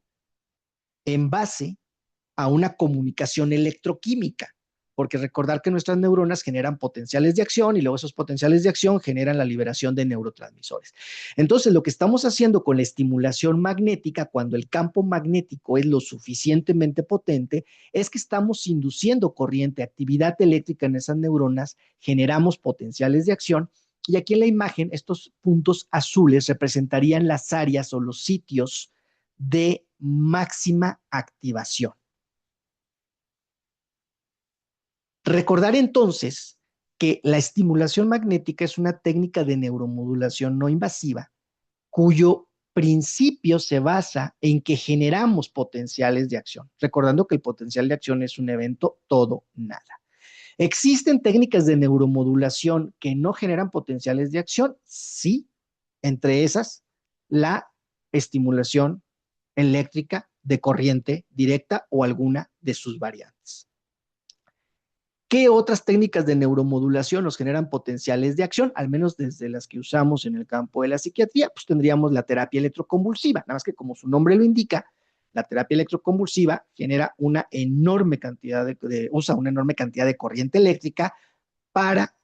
en base a una comunicación electroquímica, porque recordar que nuestras neuronas generan potenciales de acción y luego esos potenciales de acción generan la liberación de neurotransmisores. Entonces, lo que estamos haciendo con la estimulación magnética, cuando el campo magnético es lo suficientemente potente, es que estamos induciendo corriente, actividad eléctrica en esas neuronas, generamos potenciales de acción. Y aquí en la imagen, estos puntos azules representarían las áreas o los sitios de máxima activación. Recordar entonces que la estimulación magnética es una técnica de neuromodulación no invasiva cuyo principio se basa en que generamos potenciales de acción, recordando que el potencial de acción es un evento todo nada. ¿Existen técnicas de neuromodulación que no generan potenciales de acción? Sí, entre esas la estimulación eléctrica de corriente directa o alguna de sus variantes. ¿Qué otras técnicas de neuromodulación nos generan potenciales de acción? Al menos desde las que usamos en el campo de la psiquiatría, pues tendríamos la terapia electroconvulsiva, nada más que como su nombre lo indica, la terapia electroconvulsiva genera una enorme cantidad usa una enorme cantidad de corriente eléctrica para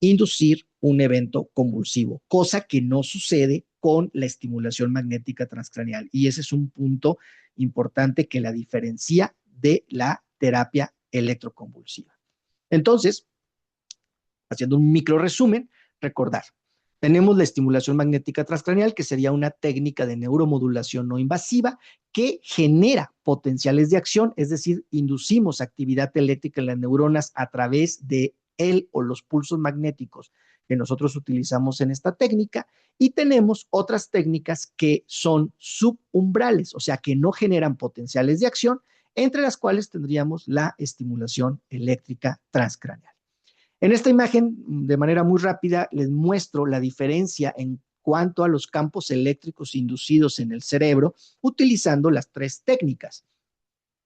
inducir un evento convulsivo, cosa que no sucede con la estimulación magnética transcranial. Y ese es un punto importante que la diferencia de la terapia electroconvulsiva. Entonces, haciendo un micro resumen, recordar, tenemos la estimulación magnética transcranial, que sería una técnica de neuromodulación no invasiva que genera potenciales de acción, es decir, inducimos actividad eléctrica en las neuronas a través de él o los pulsos magnéticos que nosotros utilizamos en esta técnica, y tenemos otras técnicas que son subumbrales, o sea, que no generan potenciales de acción, entre las cuales tendríamos la estimulación eléctrica transcranial. En esta imagen, de manera muy rápida, les muestro la diferencia en cuanto a los campos eléctricos inducidos en el cerebro utilizando las tres técnicas: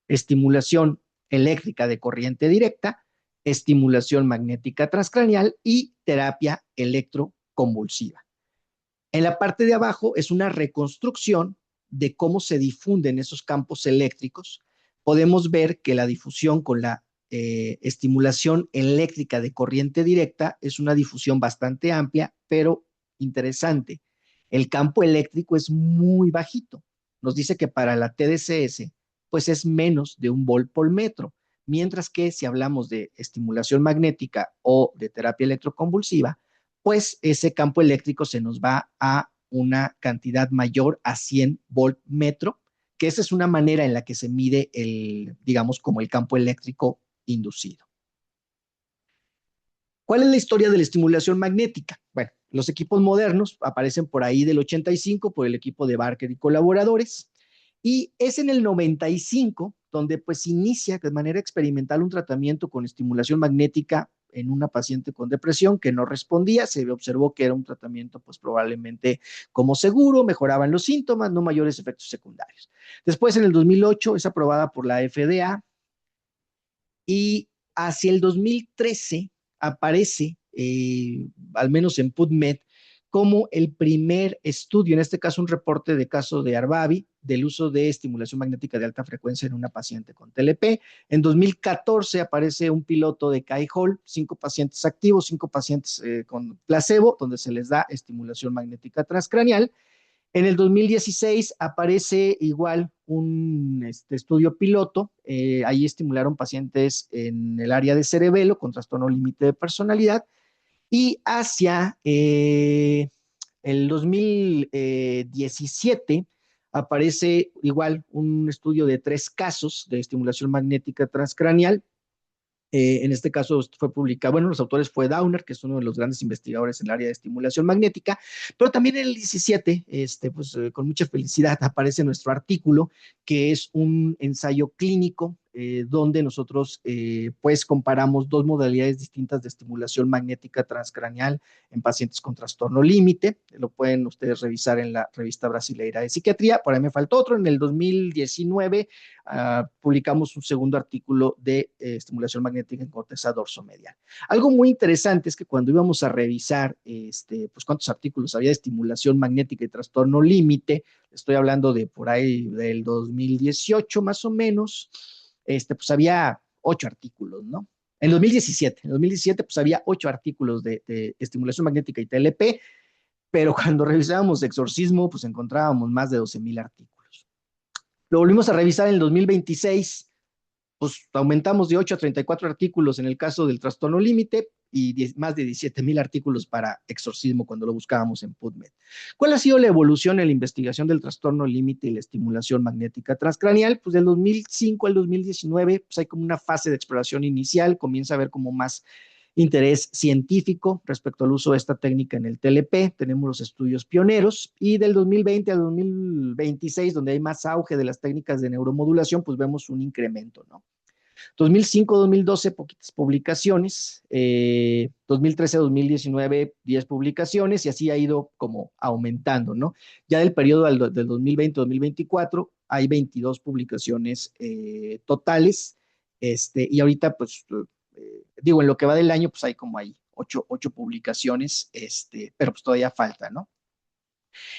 estimulación eléctrica de corriente directa, estimulación magnética transcranial y terapia electroconvulsiva. En la parte de abajo es una reconstrucción de cómo se difunden esos campos eléctricos. Podemos ver que la difusión con la estimulación eléctrica de corriente directa es una difusión bastante amplia, pero interesante. El campo eléctrico es muy bajito. Nos dice que para la TDCS, pues es menos de 1 volt por metro, mientras que si hablamos de estimulación magnética o de terapia electroconvulsiva, pues ese campo eléctrico se nos va a una cantidad mayor a 100 volt metro, que esa es una manera en la que se mide el, digamos, como el campo eléctrico inducido. ¿Cuál es la historia de la estimulación magnética? Bueno, los equipos modernos aparecen por ahí del 85 por el equipo de Barker y colaboradores, y es en el 95 donde pues inicia de manera experimental un tratamiento con estimulación magnética en una paciente con depresión que no respondía. Se observó que era un tratamiento pues probablemente como seguro, mejoraban los síntomas, no mayores efectos secundarios. Después en el 2008 es aprobada por la FDA, y hacia el 2013 aparece, al menos en PubMed, como el primer estudio, en este caso un reporte de caso de Arbavi, del uso de estimulación magnética de alta frecuencia en una paciente con TLP. En 2014 aparece un piloto de CAI-HOL, 5 pacientes activos, 5 pacientes con placebo, donde se les da estimulación magnética transcranial. En el 2016 aparece igual un estudio piloto. Ahí estimularon pacientes en el área de cerebelo con trastorno límite de personalidad. Y hacia el 2017 aparece igual un estudio de 3 casos de estimulación magnética transcranial. En este caso fue publicado, bueno, los autores fue Downer, que es uno de los grandes investigadores en el área de estimulación magnética, pero también en el 17, pues con mucha felicidad aparece nuestro artículo, que es un ensayo clínico donde nosotros pues comparamos dos modalidades distintas de estimulación magnética transcraneal en pacientes con trastorno límite. Lo pueden ustedes revisar en la revista brasileira de psiquiatría. Por ahí me faltó otro. En el 2019 publicamos un segundo artículo de estimulación magnética en corteza dorsomedial. Algo muy interesante es que cuando íbamos a revisar pues cuántos artículos había de estimulación magnética y trastorno límite, estoy hablando de por ahí del 2018 más o menos, pues había 8 artículos, ¿no? En 2017 pues había 8 artículos de estimulación magnética y TLP, pero cuando revisábamos exorcismo, pues encontrábamos más de 12,000 artículos. Lo volvimos a revisar en el 2026, pues aumentamos de 8 a 34 artículos en el caso del trastorno límite y más de 17,000 artículos para exorcismo cuando lo buscábamos en PubMed. ¿Cuál ha sido la evolución en la investigación del trastorno límite y la estimulación magnética transcraneal? Pues del 2005 al 2019, pues hay como una fase de exploración inicial, comienza a haber como más interés científico respecto al uso de esta técnica en el TLP. Tenemos los estudios pioneros y del 2020 al 2026, donde hay más auge de las técnicas de neuromodulación, pues vemos un incremento, ¿no? 2005-2012, poquitas publicaciones, 2013-2019, 10 publicaciones, y así ha ido como aumentando, ¿no? Ya del periodo del 2020-2024 hay 22 publicaciones totales, y ahorita, pues, digo, en lo que va del año, pues hay como hay 8 publicaciones, pero pues todavía falta, ¿no?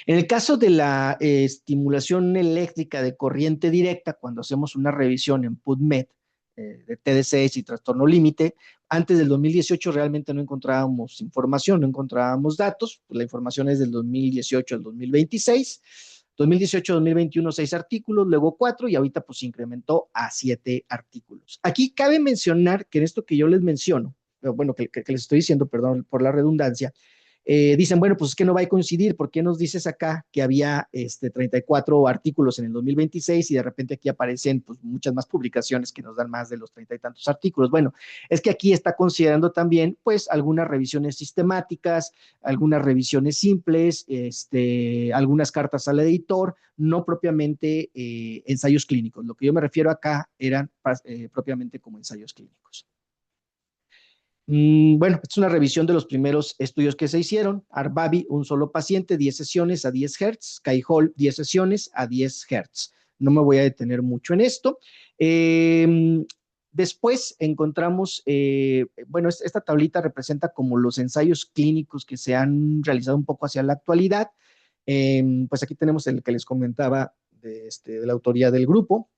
En el caso de la estimulación eléctrica de corriente directa, cuando hacemos una revisión en PubMed de TDCs y trastorno límite, antes del 2018 realmente no encontrábamos información, no encontrábamos datos, pues la información es del 2018 al 2026. 2018-2021, 6 artículos, luego 4 y ahorita pues se incrementó a 7 artículos. Aquí cabe mencionar que en esto que yo les menciono, bueno, que les estoy diciendo, perdón por la redundancia, dicen, bueno, pues es que no va a coincidir, ¿por qué nos dices acá que había 34 artículos en el 2026 y de repente aquí aparecen pues, muchas más publicaciones que nos dan más de los 30 y tantos artículos? Bueno, es que aquí está considerando también pues algunas revisiones sistemáticas, algunas revisiones simples, algunas cartas al editor, no propiamente ensayos clínicos. Lo que yo me refiero acá eran propiamente como ensayos clínicos. Bueno, es una revisión de los primeros estudios que se hicieron. Arbavi, un solo paciente, 10 sesiones a 10 Hz. Caijol, 10 sesiones a 10 Hz. No me voy a detener mucho en esto. Después encontramos, bueno, esta tablita representa como los ensayos clínicos que se han realizado un poco hacia la actualidad. Pues aquí tenemos el que les comentaba de la autoría del grupo,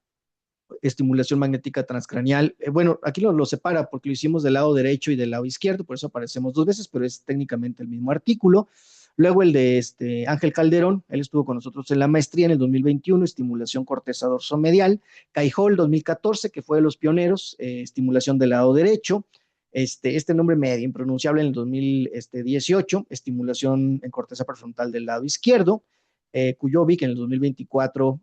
estimulación magnética transcraneal. Bueno, aquí lo separa porque lo hicimos del lado derecho y del lado izquierdo, por eso aparecemos dos veces, pero es técnicamente el mismo artículo. Luego el de Ángel Calderón, él estuvo con nosotros en la maestría en el 2021, estimulación corteza dorsomedial. Caijol, 2014, que fue de los pioneros, estimulación del lado derecho. Este nombre medio impronunciable en el 2018, estimulación en corteza prefrontal del lado izquierdo. Kujovic en el 2024,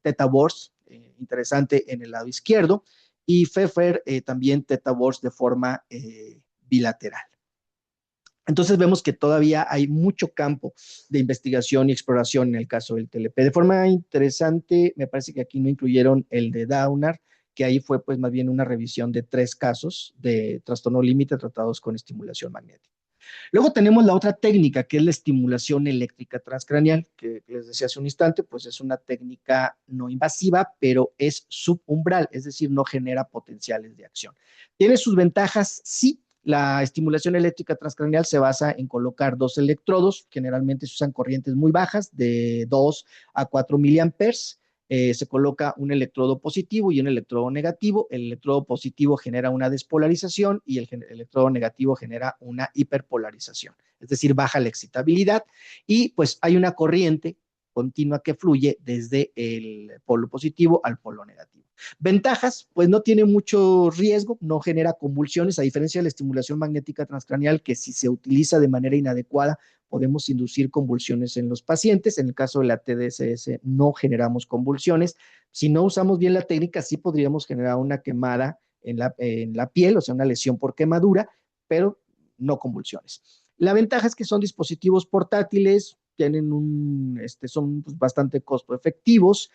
Theta Wars, interesante en el lado izquierdo, y Pfeffer también Theta Wars de forma bilateral. Entonces vemos que todavía hay mucho campo de investigación y exploración en el caso del TLP. De forma interesante, me parece que aquí no incluyeron el de Downer, que ahí fue pues más bien una revisión de 3 casos de trastorno límite tratados con estimulación magnética. Luego tenemos la otra técnica, que es la estimulación eléctrica transcraneal, que les decía hace un instante, pues es una técnica no invasiva, pero es subumbral, es decir, no genera potenciales de acción. ¿Tiene sus ventajas? Sí. La estimulación eléctrica transcraneal se basa en colocar 2 electrodos, generalmente se usan corrientes muy bajas, de 2 a 4 miliamperes. Se coloca un electrodo positivo y un electrodo negativo. El electrodo positivo genera una despolarización y el electrodo negativo genera una hiperpolarización, es decir, baja la excitabilidad y pues hay una corriente continua que fluye desde el polo positivo al polo negativo. Ventajas, pues no tiene mucho riesgo, no genera convulsiones, a diferencia de la estimulación magnética transcraneal, que si se utiliza de manera inadecuada podemos inducir convulsiones en los pacientes. En el caso de la TDSS no generamos convulsiones. Si no usamos bien la técnica, sí podríamos generar una quemada en la piel, o sea, una lesión por quemadura, pero no convulsiones. La ventaja es que son dispositivos portátiles, tienen son pues, bastante costo efectivos,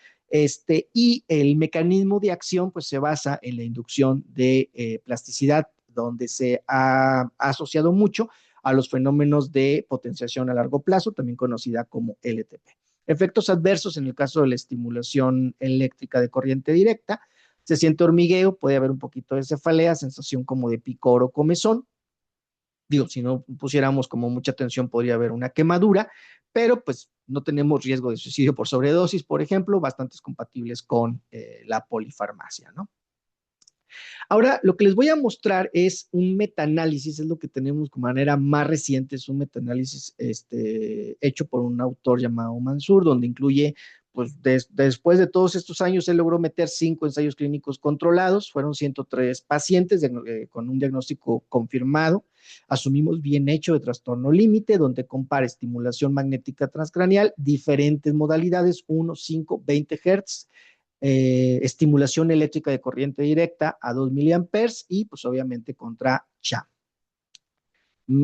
y el mecanismo de acción pues se basa en la inducción de plasticidad, donde se ha asociado mucho a los fenómenos de potenciación a largo plazo, también conocida como LTP. Efectos adversos en el caso de la estimulación eléctrica de corriente directa: se siente hormigueo, puede haber un poquito de cefalea, sensación como de picor o comezón. Digo, si no pusiéramos como mucha atención, podría haber una quemadura, pero pues no tenemos riesgo de suicidio por sobredosis, por ejemplo, bastante compatibles con la polifarmacia, ¿no? Ahora, lo que les voy a mostrar es un metaanálisis, es lo que tenemos como manera más reciente, es un metaanálisis hecho por un autor llamado Mansur, donde incluye, pues después de todos estos años, él logró meter 5 ensayos clínicos controlados, fueron 103 pacientes con un diagnóstico confirmado, asumimos bien hecho de trastorno límite, donde compara estimulación magnética transcraneal, diferentes modalidades, 1, 5, 20 Hz, estimulación eléctrica de corriente directa a 2 miliamperes y pues obviamente contra CHAM.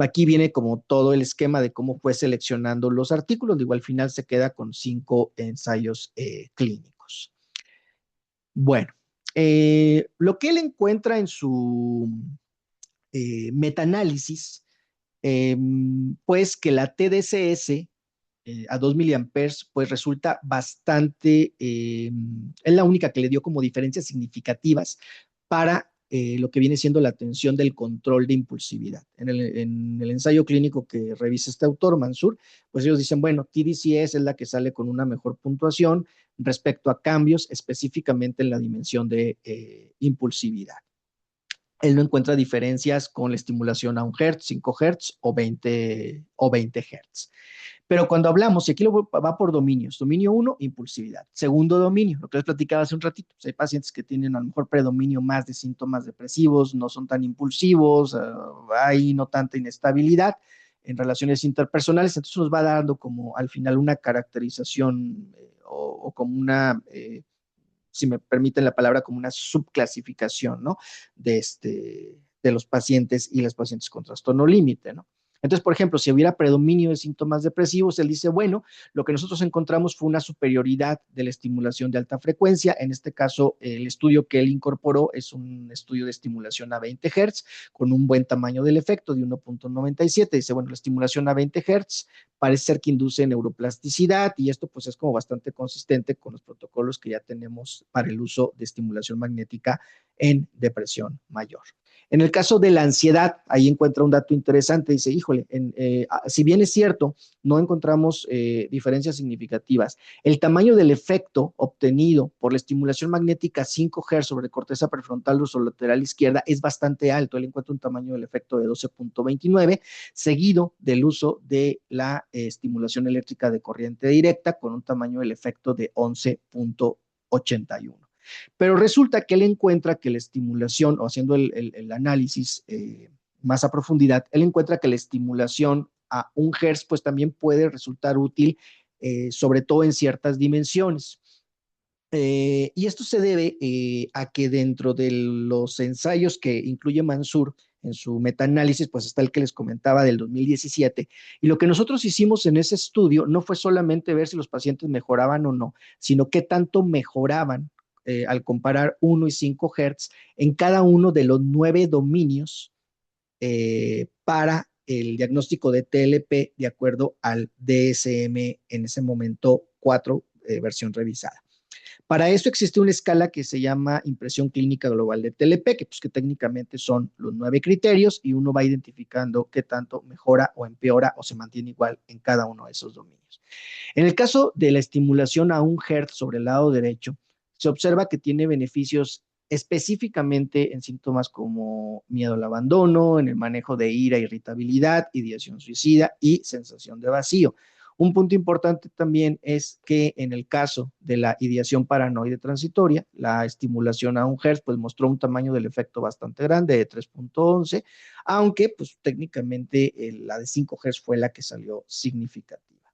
Aquí viene como todo el esquema de cómo fue seleccionando los artículos, digo, al final se queda con 5 ensayos clínicos. Bueno, lo que él encuentra en su metaanálisis, pues que la TDCS a 2 miliamperes, pues resulta bastante, es la única que le dio como diferencias significativas para lo que viene siendo la atención del control de impulsividad. En el ensayo clínico que revisa este autor, Mansur, pues ellos dicen, bueno, TDCS es la que sale con una mejor puntuación respecto a cambios específicamente en la dimensión de impulsividad. Él no encuentra diferencias con la estimulación a 1 Hz, 5 Hz o 20 Hz. Pero cuando hablamos, y aquí va por dominios: dominio 1, impulsividad; segundo dominio, lo que les platicaba hace un ratito, pues hay pacientes que tienen a lo mejor predominio más de síntomas depresivos, no son tan impulsivos, hay no tanta inestabilidad en relaciones interpersonales, entonces nos va dando como al final una caracterización o como una, si me permiten la palabra, como una subclasificación, ¿no? De los pacientes y las pacientes con trastorno límite, ¿no? Entonces, por ejemplo, si hubiera predominio de síntomas depresivos, él dice, bueno, lo que nosotros encontramos fue una superioridad de la estimulación de alta frecuencia. En este caso, el estudio que él incorporó es un estudio de estimulación a 20 Hz con un buen tamaño del efecto de 1.97. Dice, bueno, la estimulación a 20 Hz parece ser que induce neuroplasticidad y esto pues es como bastante consistente con los protocolos que ya tenemos para el uso de estimulación magnética en depresión mayor. En el caso de la ansiedad, ahí encuentra un dato interesante, dice, híjole, si bien es cierto, no encontramos diferencias significativas, el tamaño del efecto obtenido por la estimulación magnética 5 Hz sobre corteza prefrontal dorsolateral izquierda es bastante alto. Él encuentra un tamaño del efecto de 12.29, seguido del uso de la estimulación eléctrica de corriente directa con un tamaño del efecto de 11.81. Pero resulta que él encuentra que la estimulación, o haciendo el análisis más a profundidad, él encuentra que la estimulación a 1 Hz pues también puede resultar útil, sobre todo en ciertas dimensiones. Y esto se debe a que dentro de los ensayos que incluye Mansur en su metaanálisis, pues está el que les comentaba del 2017, y lo que nosotros hicimos en ese estudio no fue solamente ver si los pacientes mejoraban o no, sino qué tanto mejoraban al comparar 1 y 5 Hz en cada uno de los 9 dominios para el diagnóstico de TLP de acuerdo al DSM en ese momento 4, versión revisada. Para eso existe una escala que se llama impresión clínica global de TLP, que técnicamente son los 9 criterios y uno va identificando qué tanto mejora o empeora o se mantiene igual en cada uno de esos dominios. En el caso de la estimulación a 1 Hz sobre el lado derecho, se observa que tiene beneficios específicamente en síntomas como miedo al abandono, en el manejo de ira, irritabilidad, ideación suicida y sensación de vacío. Un punto importante también es que en el caso de la ideación paranoide transitoria, la estimulación a 1 Hz pues mostró un tamaño del efecto bastante grande de 3.11, aunque pues técnicamente la de 5 Hz fue la que salió significativa.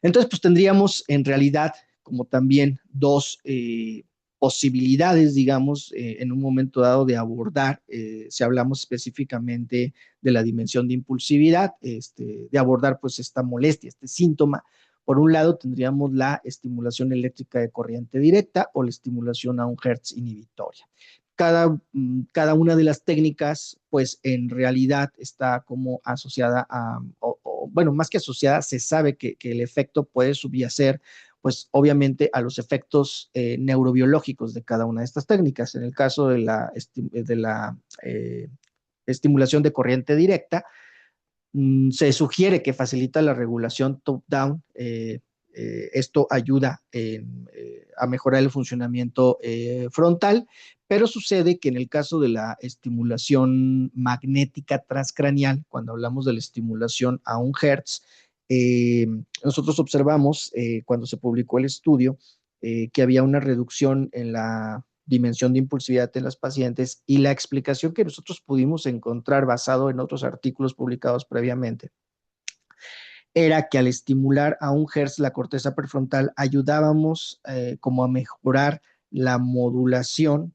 Entonces pues tendríamos en realidad como también dos posibilidades, digamos, en un momento dado de abordar, si hablamos específicamente de la dimensión de impulsividad, de abordar pues esta molestia, este síntoma. Por un lado tendríamos la estimulación eléctrica de corriente directa o la estimulación a un Hertz inhibitoria. Cada una de las técnicas, pues en realidad está como asociada a, bueno, más que asociada, se sabe que el efecto puede subyacer, pues obviamente a los efectos neurobiológicos de cada una de estas técnicas. En el caso de la estimulación de corriente directa, se sugiere que facilita la regulación top-down. Esto ayuda a mejorar el funcionamiento frontal, pero sucede que en el caso de la estimulación magnética transcranial, cuando hablamos de la estimulación a un Hertz, eh, nosotros observamos cuando se publicó el estudio que había una reducción en la dimensión de impulsividad en las pacientes y la explicación que nosotros pudimos encontrar basado en otros artículos publicados previamente era que al estimular a un Hertz la corteza prefrontal ayudábamos como a mejorar la modulación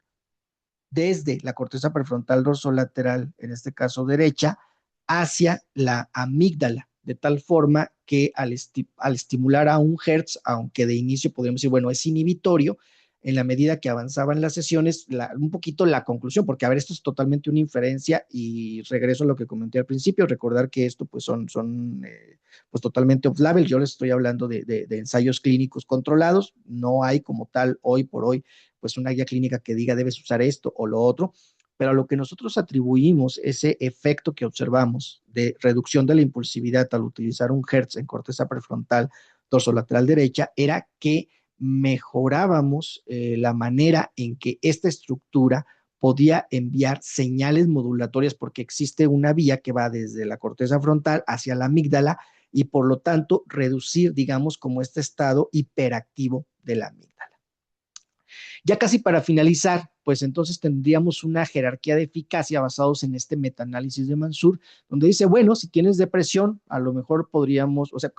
desde la corteza prefrontal dorsolateral, en este caso derecha, hacia la amígdala, de tal forma que al estimular a un Hertz, aunque de inicio podríamos decir, bueno, es inhibitorio, en la medida que avanzaban las sesiones, un poquito la conclusión, porque a ver, esto es totalmente una inferencia y regreso a lo que comenté al principio, recordar que esto pues son pues totalmente off-label, yo les estoy hablando de ensayos clínicos controlados, no hay como tal hoy por hoy pues una guía clínica que diga debes usar esto o lo otro, pero a lo que nosotros atribuimos ese efecto que observamos de reducción de la impulsividad al utilizar un Hertz en corteza prefrontal dorsolateral derecha era que mejorábamos la manera en que esta estructura podía enviar señales modulatorias porque existe una vía que va desde la corteza frontal hacia la amígdala y por lo tanto reducir, digamos, como este estado hiperactivo de la amígdala. Ya casi para finalizar, pues entonces tendríamos una jerarquía de eficacia basados en este metaanálisis de Mansur, donde dice, bueno, si tienes depresión, a lo mejor podríamos, o sea,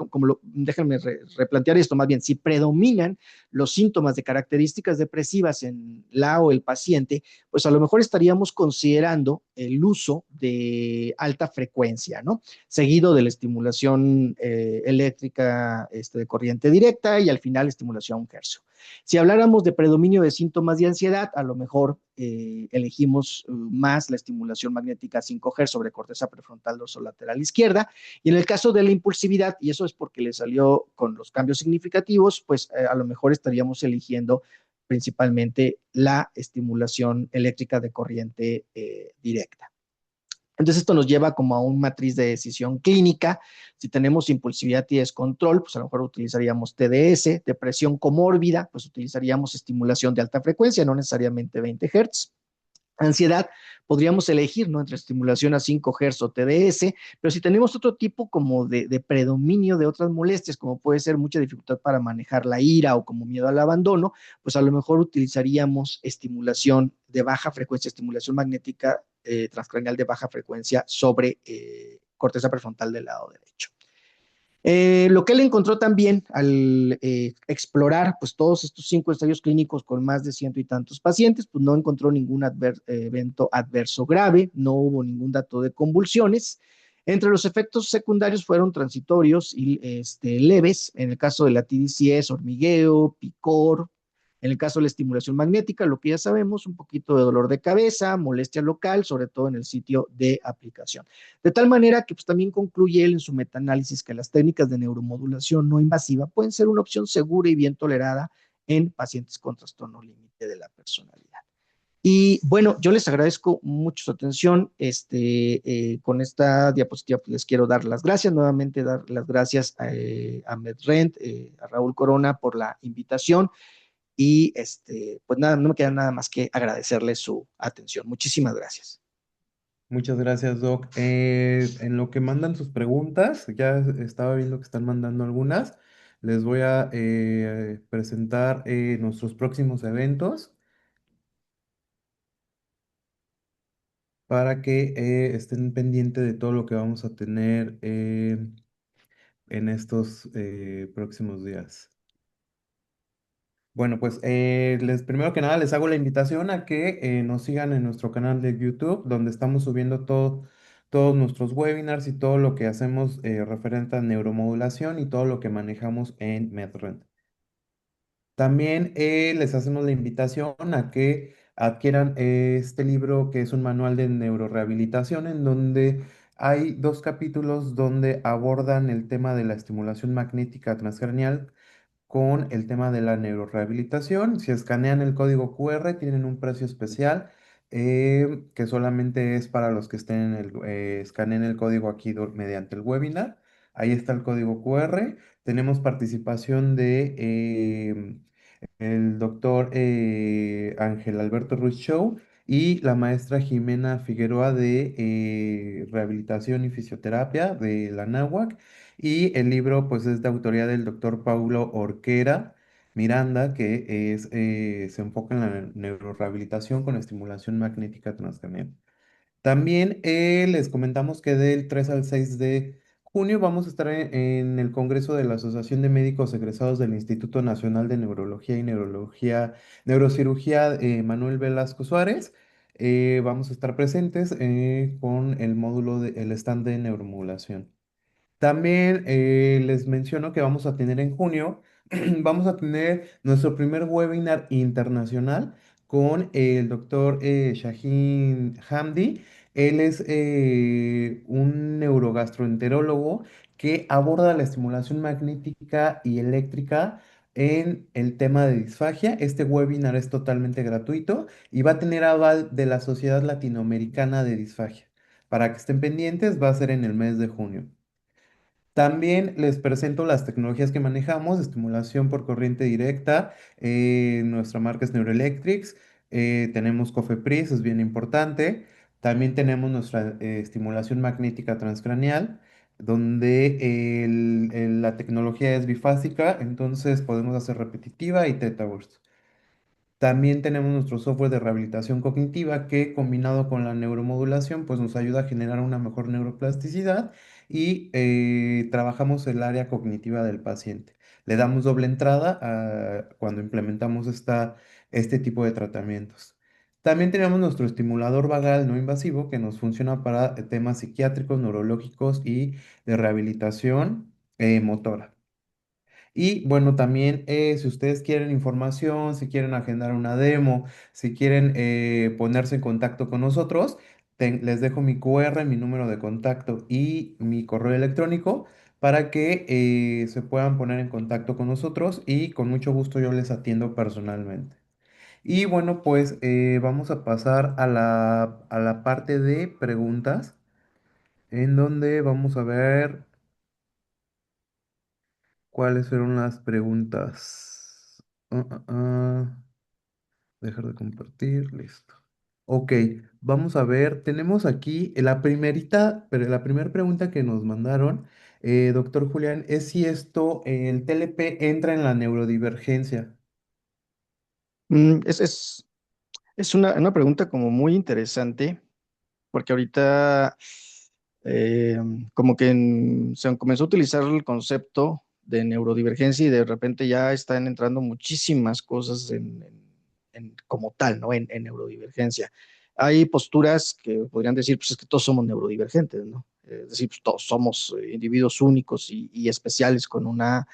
déjenme replantear esto más bien, si predominan los síntomas de características depresivas en la o el paciente, pues a lo mejor estaríamos considerando el uso de alta frecuencia, ¿no? Seguido de la estimulación eléctrica de corriente directa y al final estimulación a un hercio. Si habláramos de predominio de síntomas de ansiedad, a lo mejor elegimos más la estimulación magnética 5 Hz sobre corteza prefrontal dorsolateral izquierda. Y en el caso de la impulsividad, y eso es porque le salió con los cambios significativos, pues a lo mejor estaríamos eligiendo principalmente la estimulación eléctrica de corriente directa. Entonces esto nos lleva como a un matriz de decisión clínica. Si tenemos impulsividad y descontrol, pues a lo mejor utilizaríamos TDS, depresión comórbida, pues utilizaríamos estimulación de alta frecuencia, no necesariamente 20 Hz. Ansiedad, podríamos elegir, ¿no? Entre estimulación a 5 Hz o TDS, pero si tenemos otro tipo como de predominio de otras molestias, como puede ser mucha dificultad para manejar la ira o como miedo al abandono, pues a lo mejor utilizaríamos estimulación de baja frecuencia, estimulación magnética transcranial de baja frecuencia sobre corteza prefrontal del lado derecho. Lo que él encontró también al explorar pues, todos estos 5 ensayos clínicos con más de ciento y tantos pacientes, pues no encontró ningún evento adverso grave, no hubo ningún dato de convulsiones. Entre los efectos secundarios fueron transitorios y leves. En el caso de la TDC es hormigueo, picor. En el caso de la estimulación magnética, lo que ya sabemos, un poquito de dolor de cabeza, molestia local, sobre todo en el sitio de aplicación. De tal manera que pues, también concluye él en su metaanálisis que las técnicas de neuromodulación no invasiva pueden ser una opción segura y bien tolerada en pacientes con trastorno límite de la personalidad. Y bueno, yo les agradezco mucho su atención. Con esta diapositiva pues, les quiero dar las gracias, nuevamente dar las gracias a MedRent, a Raúl Corona por la invitación y pues nada, no me queda nada más que agradecerles su atención. Muchísimas gracias. Muchas gracias, Doc. En lo que mandan sus preguntas, ya estaba viendo que están mandando algunas. Les voy a presentar nuestros próximos eventos para que estén pendientes de todo lo que vamos a tener en estos próximos días. Bueno, pues primero que nada les hago la invitación a que nos sigan en nuestro canal de YouTube, donde estamos subiendo todos nuestros webinars y todo lo que hacemos referente a neuromodulación y todo lo que manejamos en MedRent. También les hacemos la invitación a que adquieran este libro que es un manual de neurorehabilitación en donde hay dos capítulos donde abordan el tema de la estimulación magnética transcranial con el tema de la neurorehabilitación. Si escanean el código QR, tienen un precio especial que solamente es para los que estén escaneen el código aquí mediante el webinar. Ahí está el código QR. Tenemos participación de el doctor Ángel Alberto Ruiz Show y la maestra Jimena Figueroa de Rehabilitación y Fisioterapia de la NAHUAC. Y el libro pues es de autoría del doctor Paulo Orquera Miranda, que se enfoca en la neurorehabilitación con estimulación magnética transcranial. También les comentamos que del 3 al 6 de junio vamos a estar en el Congreso de la Asociación de Médicos Egresados del Instituto Nacional de Neurología y Neurocirugía Manuel Velasco Suárez. Vamos a estar presentes con el módulo el stand de neuromodulación. También les menciono que vamos a tener en junio, vamos a tener nuestro primer webinar internacional con el doctor Shahin Hamdi. Él es un neurogastroenterólogo que aborda la estimulación magnética y eléctrica en el tema de disfagia. Este webinar es totalmente gratuito y va a tener aval de la Sociedad Latinoamericana de Disfagia. Para que estén pendientes, va a ser en el mes de junio. También les presento las tecnologías que manejamos, estimulación por corriente directa. Nuestra marca es Neuroelectrics. Tenemos Cofepris, es bien importante. También tenemos nuestra estimulación magnética transcranial, donde la tecnología es bifásica, entonces podemos hacer repetitiva y Theta Burst. También tenemos nuestro software de rehabilitación cognitiva que combinado con la neuromodulación pues nos ayuda a generar una mejor neuroplasticidad y trabajamos el área cognitiva del paciente. Le damos doble entrada cuando implementamos este tipo de tratamientos. También tenemos nuestro estimulador vagal no invasivo que nos funciona para temas psiquiátricos, neurológicos y de rehabilitación motora. Y bueno, también si ustedes quieren información, si quieren agendar una demo, si quieren ponerse en contacto con nosotros, les dejo mi QR, mi número de contacto y mi correo electrónico para que se puedan poner en contacto con nosotros y con mucho gusto yo les atiendo personalmente. Y bueno, pues vamos a pasar a la parte de preguntas en donde vamos a ver cuáles fueron las preguntas. Dejar de compartir, listo. Ok, vamos a ver. Tenemos aquí la primerita, pero la primera pregunta que nos mandaron, doctor Julián, es si el TLP entra en la neurodivergencia. Mm, es una pregunta como muy interesante, porque ahorita eh, como que se comenzó a utilizar el concepto de neurodivergencia y de repente ya están entrando muchísimas cosas como tal, ¿no? En neurodivergencia. Hay posturas que podrían decir, pues es que todos somos neurodivergentes, ¿no? Es decir, pues todos somos individuos únicos y especiales con una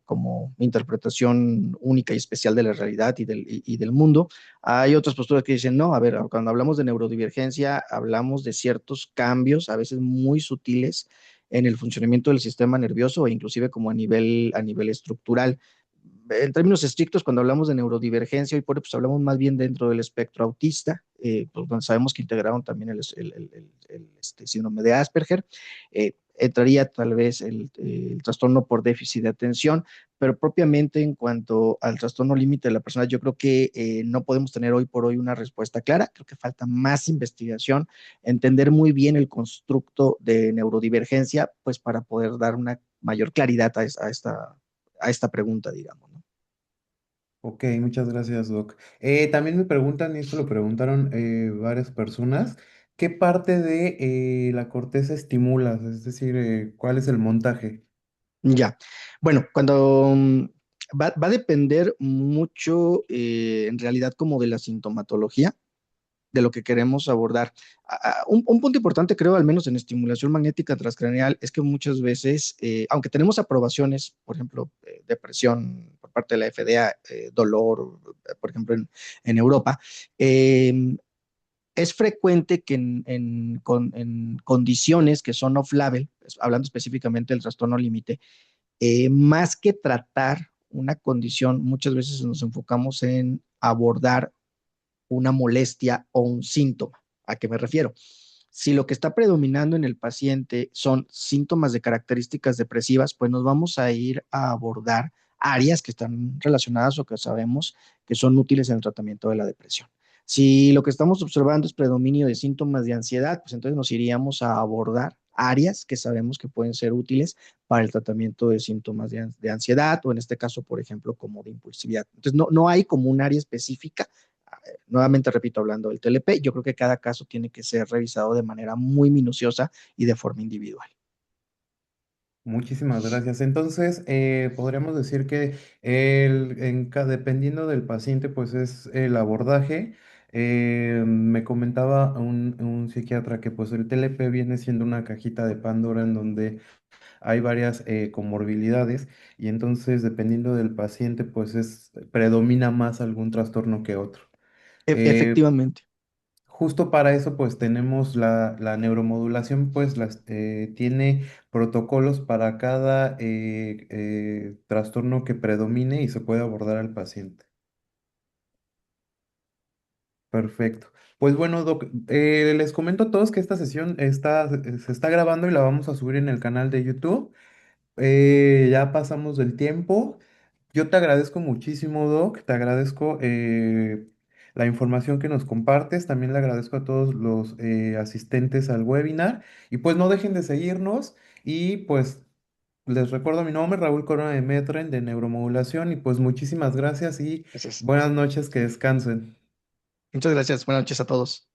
como interpretación única y especial de la realidad y del mundo. Hay otras posturas que dicen, no, a ver, cuando hablamos de neurodivergencia, hablamos de ciertos cambios, a veces muy sutiles, en el funcionamiento del sistema nervioso e inclusive como a nivel estructural. En términos estrictos, cuando hablamos de neurodivergencia, hoy por hoy pues hablamos más bien dentro del espectro autista, pues, donde sabemos que integraron también síndrome de Asperger. Entraría tal vez el trastorno por déficit de atención, pero propiamente en cuanto al trastorno límite de la persona, yo creo que no podemos tener hoy por hoy una respuesta clara. Creo que falta más investigación, entender muy bien el constructo de neurodivergencia, pues para poder dar una mayor claridad a esta pregunta, digamos, ¿no? Ok, muchas gracias, Doc. También me preguntan, y esto lo preguntaron varias personas, ¿qué parte de la corteza estimulas? Es decir, ¿cuál es el montaje? Ya. Bueno, cuando va a depender mucho, en realidad, como de la sintomatología de lo que queremos abordar. Un punto importante, creo, al menos en estimulación magnética transcraneal, es que muchas veces, aunque tenemos aprobaciones, por ejemplo, depresión por parte de la FDA, dolor, por ejemplo, en Europa, eh, es frecuente que en condiciones que son off-label, hablando específicamente del trastorno límite, más que tratar una condición, muchas veces nos enfocamos en abordar una molestia o un síntoma. ¿A qué me refiero? Si lo que está predominando en el paciente son síntomas de características depresivas, pues nos vamos a ir a abordar áreas que están relacionadas o que sabemos que son útiles en el tratamiento de la depresión. Si lo que estamos observando es predominio de síntomas de ansiedad, pues entonces nos iríamos a abordar áreas que sabemos que pueden ser útiles para el tratamiento de síntomas de ansiedad o en este caso, por ejemplo, como de impulsividad. Entonces, no hay como un área específica. Nuevamente repito, hablando del TLP, yo creo que cada caso tiene que ser revisado de manera muy minuciosa y de forma individual. Muchísimas gracias. Entonces, podríamos decir que dependiendo del paciente, pues es el abordaje. Me comentaba un psiquiatra que pues el TLP viene siendo una cajita de Pandora en donde hay varias comorbilidades y entonces dependiendo del paciente, pues predomina más algún trastorno que otro. Eh, Efectivamente. Justo para eso, pues tenemos la neuromodulación, pues tiene protocolos para cada trastorno que predomine y se puede abordar al paciente. Perfecto. Pues bueno, Doc, les comento a todos que esta sesión se está grabando y la vamos a subir en el canal de YouTube. Ya pasamos del tiempo. Yo te agradezco muchísimo, Doc. Te agradezco la información que nos compartes. También le agradezco a todos los asistentes al webinar. Y pues no dejen de seguirnos. Y pues les recuerdo mi nombre, Raúl Corona de Metren, de Neuromodulación. Y pues muchísimas gracias y Gracias. buenas noches, que descansen. Muchas gracias. Buenas noches a todos.